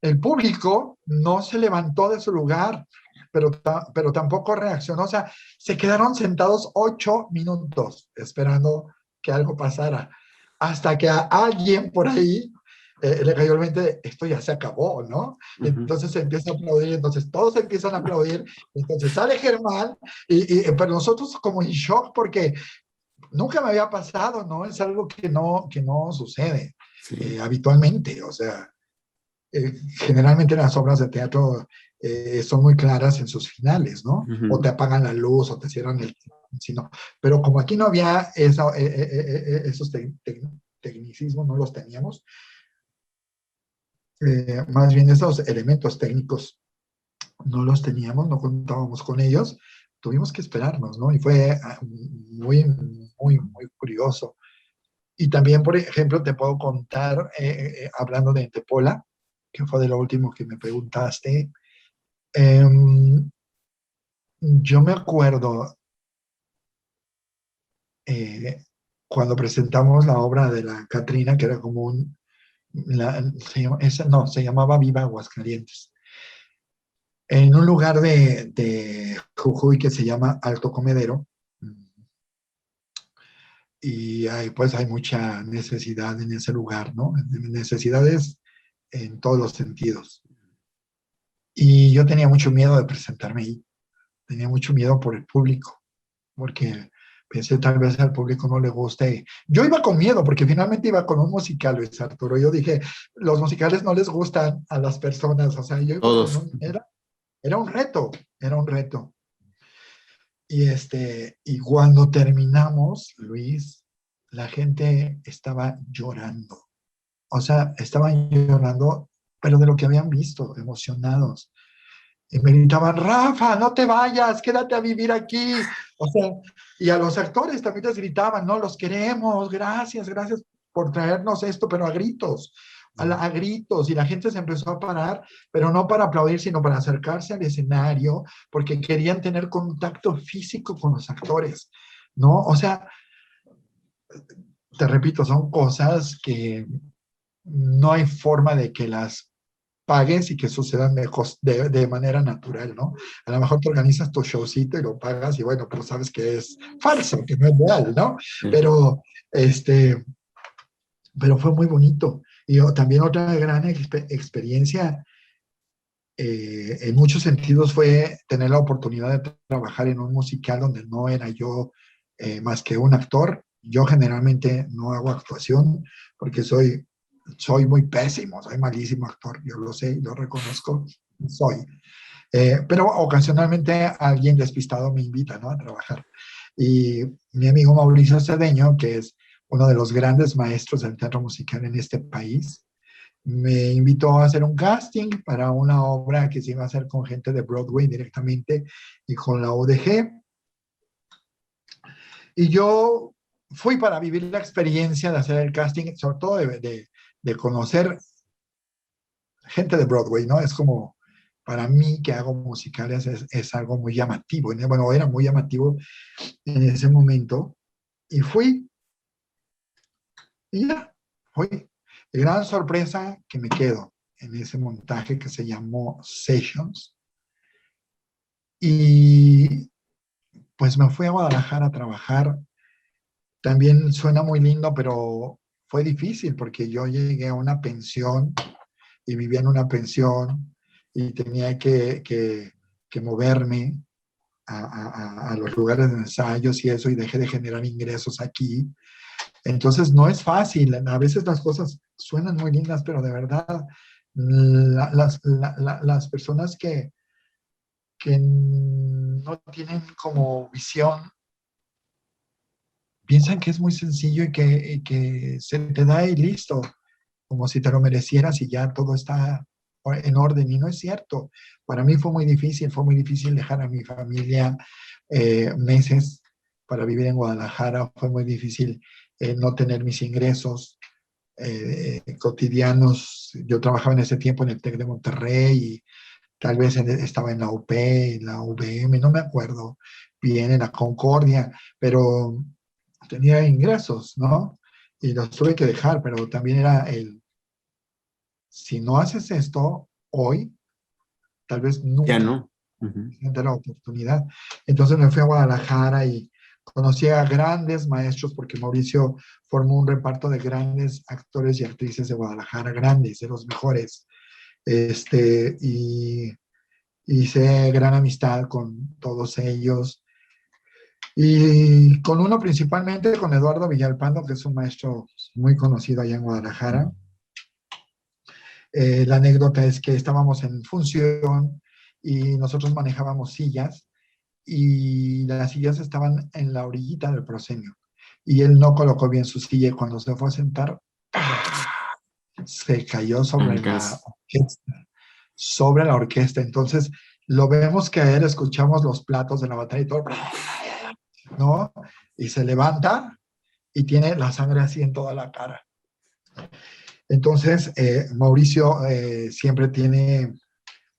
el público, no se levantó de su lugar, pero tampoco reaccionó. O sea, se quedaron sentados 8 minutos esperando que algo pasara. Hasta que a alguien por ahí le cayó el 20 de esto ya se acabó, ¿no? Y Ujú. entonces se empieza a aplaudir, entonces todos empiezan a aplaudir, entonces sale Germán, pero nosotros como en shock porque nunca me había pasado, ¿no? Es algo que no sucede Sí. habitualmente, o sea, generalmente las obras de teatro son muy claras en sus finales, ¿no? O te Ujú. apagan la luz o te cierran el... Sino, pero como aquí no había esos tecnicismos, no los teníamos, más bien esos elementos técnicos no los teníamos, no contábamos con ellos, tuvimos que esperarnos, ¿no? Y fue muy curioso. Y también, por ejemplo, te puedo contar, hablando de Tepola, que fue de lo último que me preguntaste, eh, yo me acuerdo eh, cuando presentamos la obra de la Catrina, que era como se llamaba Viva Aguascalientes, en un lugar de Jujuy que se llama Alto Comedero, y pues hay mucha necesidad en ese lugar, ¿no? Necesidades en todos los sentidos. Y yo tenía mucho miedo de presentarme ahí, tenía mucho miedo por el público, porque pensé tal vez al público no le guste. Yo iba con miedo, porque finalmente iba con un musical, Luis Arturo. Yo dije, los musicales no les gustan a las personas, o sea, yo iba con Todos. era un reto, era un reto. Y cuando terminamos, Luis, la gente estaba llorando. O sea, estaban llorando, pero de lo que habían visto, emocionados. Y me gritaban, Rafa, no te vayas, quédate a vivir aquí. O sea, y a los actores también les gritaban, no, los queremos, gracias por traernos esto, pero a gritos, a gritos. Y la gente se empezó a parar, pero no para aplaudir, sino para acercarse al escenario, porque querían tener contacto físico con los actores, ¿no? O sea, te repito, son cosas que no hay forma de que las pagues y que sucedan de manera natural, ¿no? A lo mejor te organizas tu showcito y lo pagas y bueno, pero sabes que es falso, que no es real, ¿no? Sí. Pero, pero fue muy bonito. Y también otra gran experiencia En muchos sentidos fue tener la oportunidad de trabajar en un musical donde no era yo más que un actor. Yo generalmente no hago actuación porque soy muy pésimo, soy malísimo actor, yo lo sé, lo reconozco, soy. Pero ocasionalmente alguien despistado me invita, ¿no?, a trabajar. Y mi amigo Mauricio Cedeño, que es uno de los grandes maestros del teatro musical en este país, me invitó a hacer un casting para una obra que se iba a hacer con gente de Broadway directamente y con la UDG. Y yo fui para vivir la experiencia de hacer el casting, sobre todo de conocer gente de Broadway, ¿no? Es como, para mí que hago musicales es algo muy llamativo. Bueno, era muy llamativo en ese momento. Y fui, y ya, fui. Y gran sorpresa que me quedo en ese montaje que se llamó Sessions. Y pues me fui a Guadalajara a trabajar. También suena muy lindo, pero fue difícil porque yo llegué a una pensión y vivía en una pensión y tenía que moverme a los lugares de ensayos y eso, y dejé de generar ingresos aquí. Entonces no es fácil, a veces las cosas suenan muy lindas, pero de verdad las personas que no tienen como visión piensan que es muy sencillo y que se te da y listo, como si te lo merecieras y ya todo está en orden, y no es cierto. Para mí fue muy difícil dejar a mi familia meses para vivir en Guadalajara, fue muy difícil no tener mis ingresos cotidianos. Yo trabajaba en ese tiempo en el TEC de Monterrey y tal vez estaba en la UP, en la UVM, no me acuerdo bien, en la Concordia, pero tenía ingresos, ¿no? Y los tuve que dejar, pero también era si no haces esto hoy, tal vez Ya nunca no. Uh-huh. tendré la oportunidad. Entonces me fui a Guadalajara y conocí a grandes maestros porque Mauricio formó un reparto de grandes actores y actrices de Guadalajara, grandes, de los mejores. Y hice gran amistad con todos ellos. Y con uno principalmente, con Eduardo Villalpando, que es un maestro muy conocido allá en Guadalajara. La anécdota es que estábamos en función y nosotros manejábamos sillas y las sillas estaban en la orillita del proscenio. Y él no colocó bien su silla y cuando se fue a sentar, se cayó sobre la orquesta. Sobre la orquesta. Entonces, lo vemos caer, escuchamos los platos de la batalla y todo, ¿no? Y se levanta y tiene la sangre así en toda la cara. Entonces, Mauricio siempre tiene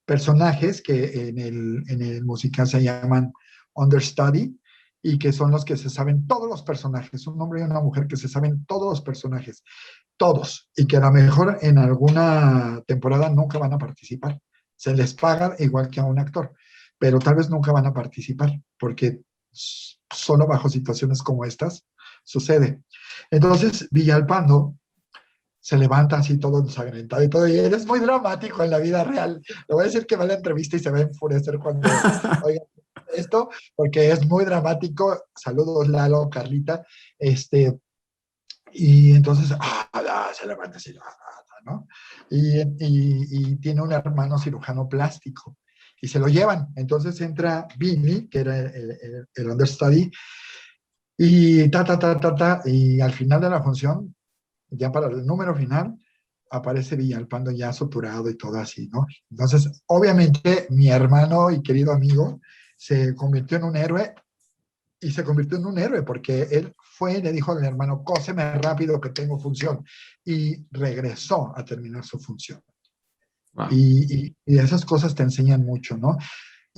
personajes que en el musical se llaman understudy y que son los que se saben todos los personajes, un hombre y una mujer que se saben todos los personajes, todos, y que a lo mejor en alguna temporada nunca van a participar. Se les paga igual que a un actor, pero tal vez nunca van a participar porque solo bajo situaciones como estas sucede. Entonces, Villalpando se levanta así todo ensangrentado y todo, y él es muy dramático en la vida real. Le voy a decir que va a la entrevista y se va a enfurecer cuando oiga esto, porque es muy dramático. Saludos, Lalo, Carlita. Y entonces, se levanta así, ¿no? Y tiene un hermano cirujano plástico, y se lo llevan. Entonces entra Billy, que era el understudy, y y al final de la función, ya para el número final, aparece Villalpando ya suturado y todo así, ¿no? Entonces, obviamente, mi hermano y querido amigo se convirtió en un héroe, y se convirtió en un héroe porque él fue y le dijo al hermano, cóseme rápido que tengo función, y regresó a terminar su función. Wow. Y esas cosas te enseñan mucho, ¿no?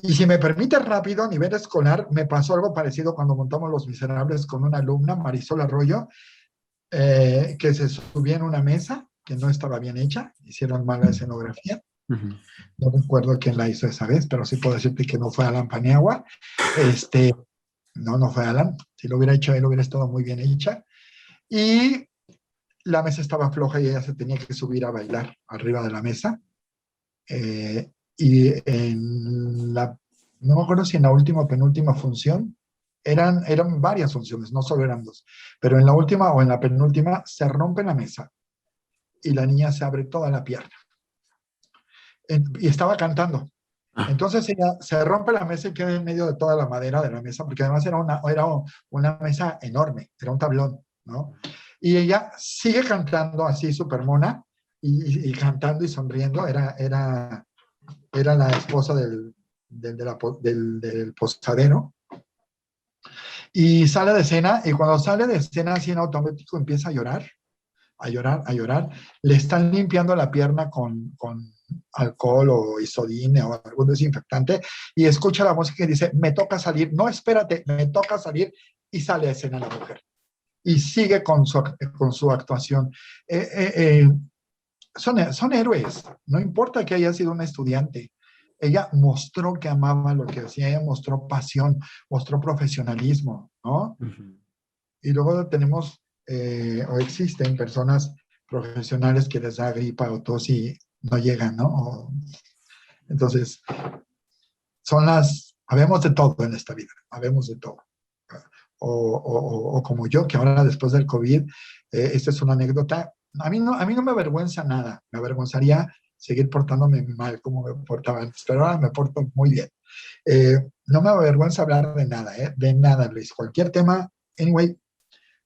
Y si me permite rápido, a nivel escolar, me pasó algo parecido cuando montamos Los Miserables con una alumna, Marisol Arroyo, que se subía en una mesa que no estaba bien hecha, hicieron mala escenografía. Uh-huh. No recuerdo quién la hizo esa vez, pero sí puedo decirte que no fue Alan Paniagua. No fue Alan. Si lo hubiera hecho él, hubiera estado muy bien hecha. Y la mesa estaba floja y ella se tenía que subir a bailar arriba de la mesa. y no me acuerdo si en la última o penúltima función, eran varias funciones, no solo eran dos, pero en la última o en la penúltima se rompe la mesa y la niña se abre toda la pierna. Y estaba cantando. Entonces ella se rompe la mesa y queda en medio de toda la madera de la mesa, porque además era una mesa enorme, era un tablón, ¿no? Y ella sigue cantando así, súper mona, y cantando y sonriendo. Era la esposa del posadero. Y sale de escena, y cuando sale de escena así en automático empieza a llorar, a llorar, a llorar. Le están limpiando la pierna con alcohol o isodine o algún desinfectante, y escucha la música y dice, me toca salir, no, espérate, me toca salir, y sale a escena la mujer. Y sigue con su actuación. Son héroes, no importa que haya sido una estudiante. Ella mostró que amaba lo que hacía, ella mostró pasión, mostró profesionalismo, ¿no? Uh-huh. Y luego tenemos, o existen personas profesionales que les da gripa o tos y no llegan, ¿no? Entonces, habemos de todo en esta vida, habemos de todo. O como yo, que ahora después del COVID, esta es una anécdota, a mí no me avergüenza nada, me avergonzaría seguir portándome mal como me portaba antes, pero ahora me porto muy bien. No me avergüenza hablar de nada, Luis. Cualquier tema, anyway,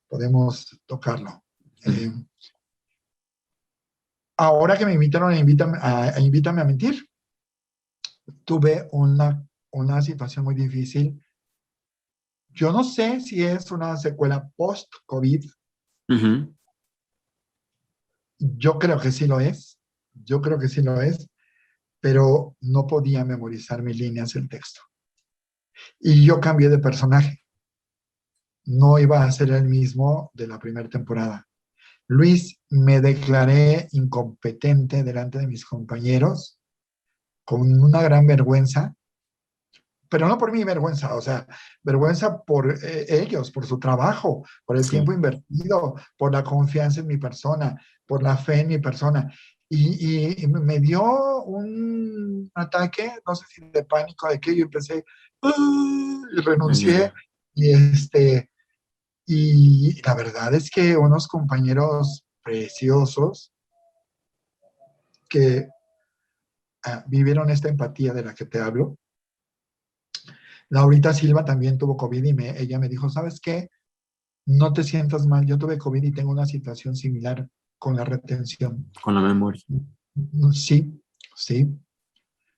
podemos tocarlo. Ahora que me invitaron a Invítame a Mentir, tuve una situación muy difícil. Yo no sé si es una secuela post-COVID. Uh-huh. Yo creo que sí lo es, pero no podía memorizar mis líneas del texto. Y yo cambié de personaje. No iba a ser el mismo de la primera temporada. Luis, me declaré incompetente delante de mis compañeros, con una gran vergüenza, pero no por mi vergüenza, o sea, vergüenza por ellos, por su trabajo, por el tiempo invertido, por la confianza en mi persona, por la fe en mi persona. Y me dio un ataque, no sé si de pánico, de que yo empecé, y renuncié, y la verdad es que unos compañeros preciosos que vivieron esta empatía de la que te hablo. Laurita Silva también tuvo COVID y ella me dijo, ¿sabes qué? No te sientas mal, yo tuve COVID y tengo una situación similar con la retención. Con la memoria. Sí,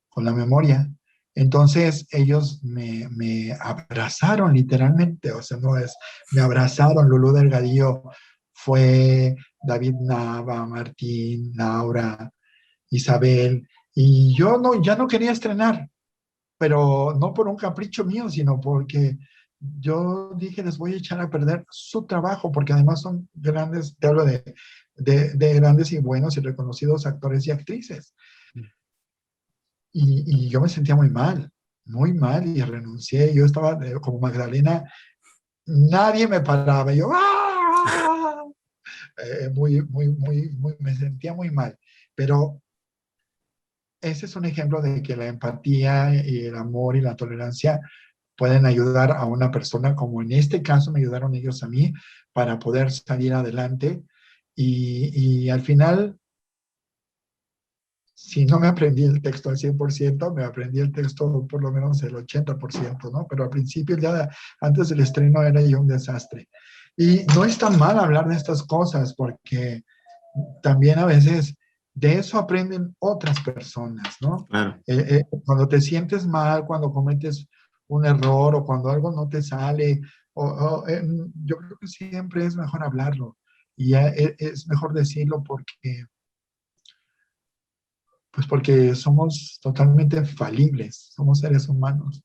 con la memoria. Entonces ellos me abrazaron literalmente, o sea, me abrazaron. Lulú Delgadillo fue, David Nava, Martín, Laura, Isabel, y yo ya no quería estrenar, pero no por un capricho mío, sino porque yo dije, les voy a echar a perder su trabajo, porque además son grandes, te hablo de grandes y buenos y reconocidos actores y actrices. Y yo me sentía muy mal, y renuncié. Yo estaba como Magdalena, nadie me paraba, yo me sentía muy mal, pero ese es un ejemplo de que la empatía y el amor y la tolerancia pueden ayudar a una persona, como en este caso me ayudaron ellos a mí, para poder salir adelante. Y al final, si no me aprendí el texto al 100%, me aprendí el texto por lo menos el 80%, ¿no? Pero al principio, antes del estreno, era yo un desastre. Y no es tan mal hablar de estas cosas, porque también a veces de eso aprenden otras personas, ¿no? Claro. Cuando te sientes mal, cuando cometes un error o cuando algo no te sale, yo creo que siempre es mejor hablarlo. Y es mejor decirlo porque somos totalmente falibles, somos seres humanos.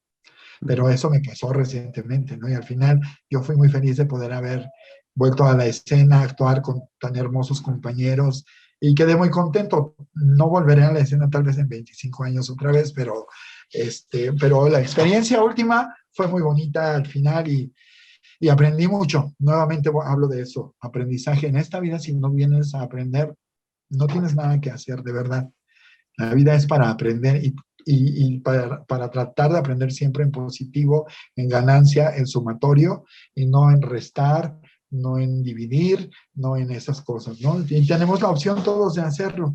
Pero eso me pasó recientemente, ¿no? Y al final yo fui muy feliz de poder haber vuelto a la escena, actuar con tan hermosos compañeros, y quedé muy contento. No volveré a la escena tal vez en 25 años otra vez, pero la experiencia última fue muy bonita al final y aprendí mucho. Nuevamente hablo de eso, aprendizaje. En esta vida, si no vienes a aprender, no tienes nada que hacer, de verdad. La vida es para aprender, y y para tratar de aprender siempre en positivo, en ganancia, en sumatorio, y no en restar, no en dividir, no en esas cosas, ¿no? Y tenemos la opción todos de hacerlo.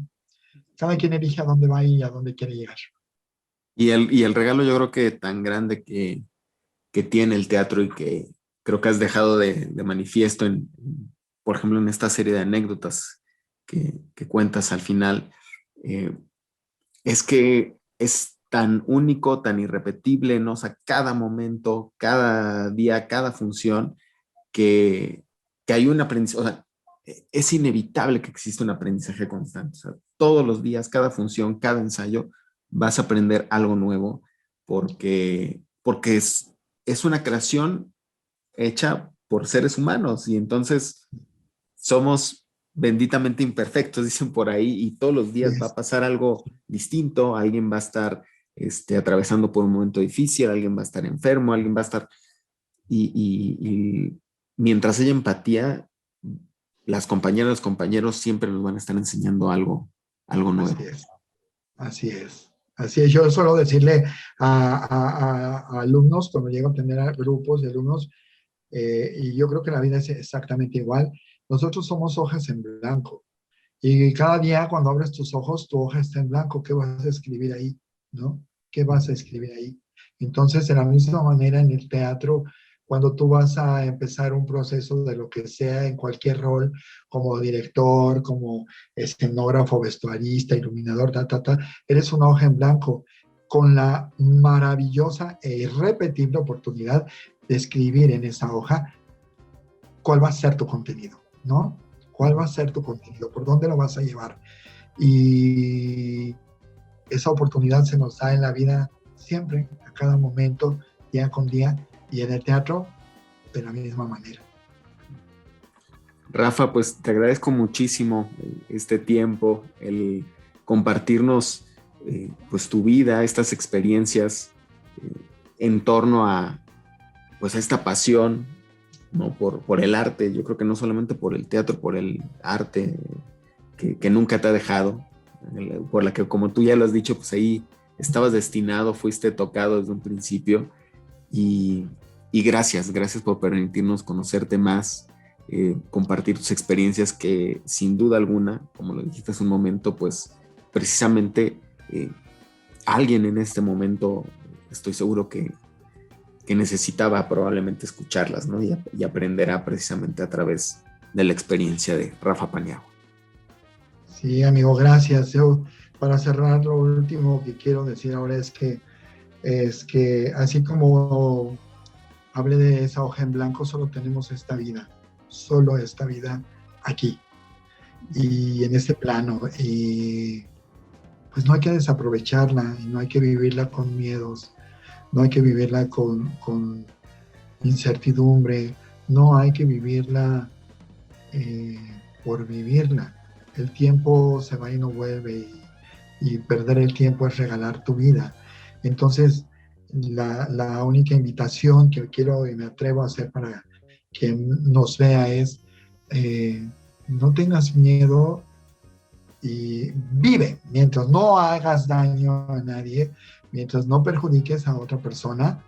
Cada quien elige a dónde va y a dónde quiere llegar. Y el regalo yo creo que tan grande que tiene el teatro y que creo que has dejado de manifiesto por ejemplo, en esta serie de anécdotas que cuentas al final, es que es tan único, tan irrepetible, ¿no? O sea, cada momento, cada día, cada función, que hay un aprendizaje, o sea, es inevitable que exista un aprendizaje constante. O sea, todos los días, cada función, cada ensayo, vas a aprender algo nuevo porque es una creación hecha por seres humanos y entonces somos benditamente imperfectos, dicen por ahí, y todos los días va a pasar algo distinto, alguien va a estar atravesando por un momento difícil, alguien va a estar enfermo, alguien va a estar... Y mientras haya empatía, las compañeras, los compañeros siempre nos van a estar enseñando algo nuevo. Así es. Así es. Así es. Yo suelo decirle a alumnos, cuando llego a tener grupos de alumnos, y yo creo que la vida es exactamente igual, nosotros somos hojas en blanco. Y cada día cuando abres tus ojos, tu hoja está en blanco. ¿Qué vas a escribir ahí? ¿No? ¿Qué vas a escribir ahí? Entonces, de la misma manera en el teatro, cuando tú vas a empezar un proceso de lo que sea en cualquier rol, como director, como escenógrafo, vestuarista, iluminador, eres una hoja en blanco con la maravillosa e irrepetible oportunidad de escribir en esa hoja cuál va a ser tu contenido, ¿no? ¿Cuál va a ser tu contenido? ¿Por dónde lo vas a llevar? Y esa oportunidad se nos da en la vida siempre, a cada momento, día con día, y en el teatro de la misma manera. Rafa, pues te agradezco muchísimo este tiempo, el compartirnos pues tu vida, estas experiencias en torno a pues a esta pasión, ¿no? por el arte. Yo creo que no solamente por el teatro, por el arte que nunca te ha dejado, por la que, como tú ya lo has dicho, pues ahí estabas destinado, fuiste tocado desde un principio, y gracias por permitirnos conocerte más, compartir tus experiencias que sin duda alguna, como lo dijiste hace un momento, pues precisamente alguien en este momento estoy seguro que necesitaba probablemente escucharlas, ¿no? Y aprenderá precisamente a través de la experiencia de Rafa Paniagua. Sí, amigo, gracias. Yo, para cerrar, lo último que quiero decir ahora es que así como hablé de esa hoja en blanco, solo tenemos solo esta vida aquí y en este plano, y pues no hay que desaprovecharla y no hay que vivirla con miedos, no hay que vivirla con incertidumbre, no hay que vivirla por vivirla. El tiempo se va y no vuelve, y perder el tiempo es regalar tu vida. Entonces, la única invitación que quiero y me atrevo a hacer para quien nos vea es, no tengas miedo y vive. Mientras no hagas daño a nadie, mientras no perjudiques a otra persona,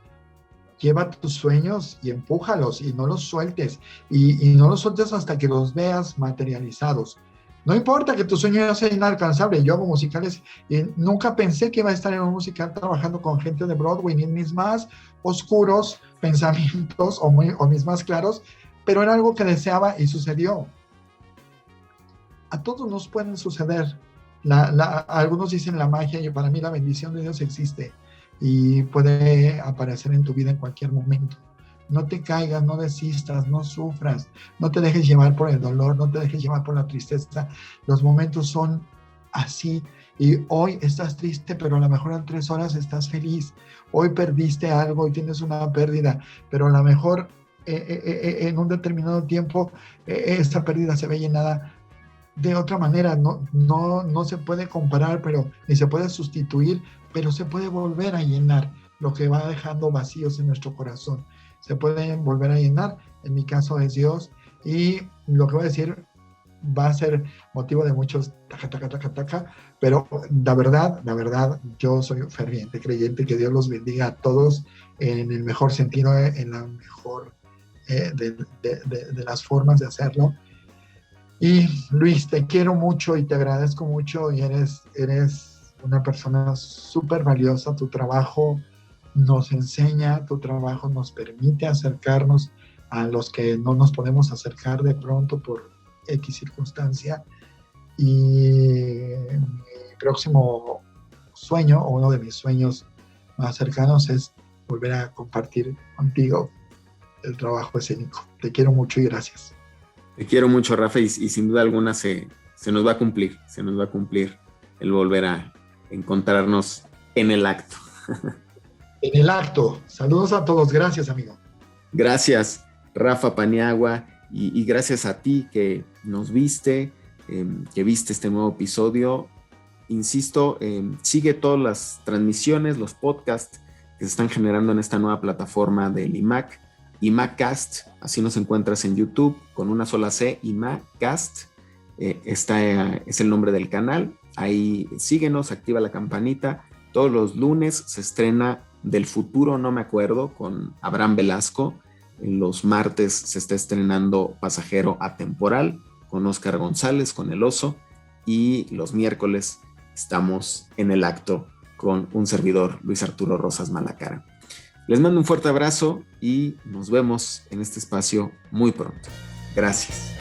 lleva tus sueños y empújalos y no los sueltes. Y no los sueltes hasta que los veas materializados. No importa que tu sueño sea inalcanzable. Yo hago musicales y nunca pensé que iba a estar en un musical trabajando con gente de Broadway, ni en mis más oscuros pensamientos o mis más claros, pero era algo que deseaba y sucedió. A todos nos pueden suceder. Algunos dicen la magia, y para mí la bendición de Dios existe y puede aparecer en tu vida en cualquier momento. No te caigas, no desistas, no sufras, no te dejes llevar por el dolor, no te dejes llevar por la tristeza. Los momentos son así, y hoy estás triste, pero a lo mejor en 3 horas estás feliz. Hoy perdiste algo y tienes una pérdida, pero a lo mejor en un determinado tiempo esa pérdida se ve llenada de otra manera. No se puede comparar, pero ni se puede sustituir, pero se puede volver a llenar lo que va dejando vacíos en nuestro corazón. Se pueden volver a llenar. En mi caso es Dios, y lo que voy a decir va a ser motivo de muchos taca, pero la verdad, yo soy un ferviente creyente. Que Dios los bendiga a todos en el mejor sentido, en la mejor de las formas de hacerlo. Y Luis, te quiero mucho y te agradezco mucho, y eres una persona súper valiosa. Tu trabajo nos enseña, tu trabajo nos permite acercarnos a los que no nos podemos acercar de pronto por X circunstancia. Y mi próximo sueño, o uno de mis sueños más cercanos, es volver a compartir contigo el trabajo escénico. Te quiero mucho y gracias. Te quiero mucho, Rafa, y sin duda alguna se nos va a cumplir el volver a encontrarnos en el acto. En el acto. Saludos a todos. Gracias, amigo. Gracias, Rafa Paniagua, y gracias a ti que nos viste, que viste este nuevo episodio. Insisto, sigue todas las transmisiones, los podcasts que se están generando en esta nueva plataforma del IMAC, IMACcast. Así nos encuentras en YouTube con una sola C, IMACcast. Es el nombre del canal. Ahí síguenos, activa la campanita. Todos los lunes se estrena Del futuro no me acuerdo con Abraham Velasco. Los martes se está estrenando Pasajero Atemporal con Óscar González, con El Oso. Y los miércoles estamos en el acto con un servidor, Luis Arturo Rosas Malacara. Les mando un fuerte abrazo y nos vemos en este espacio muy pronto. Gracias.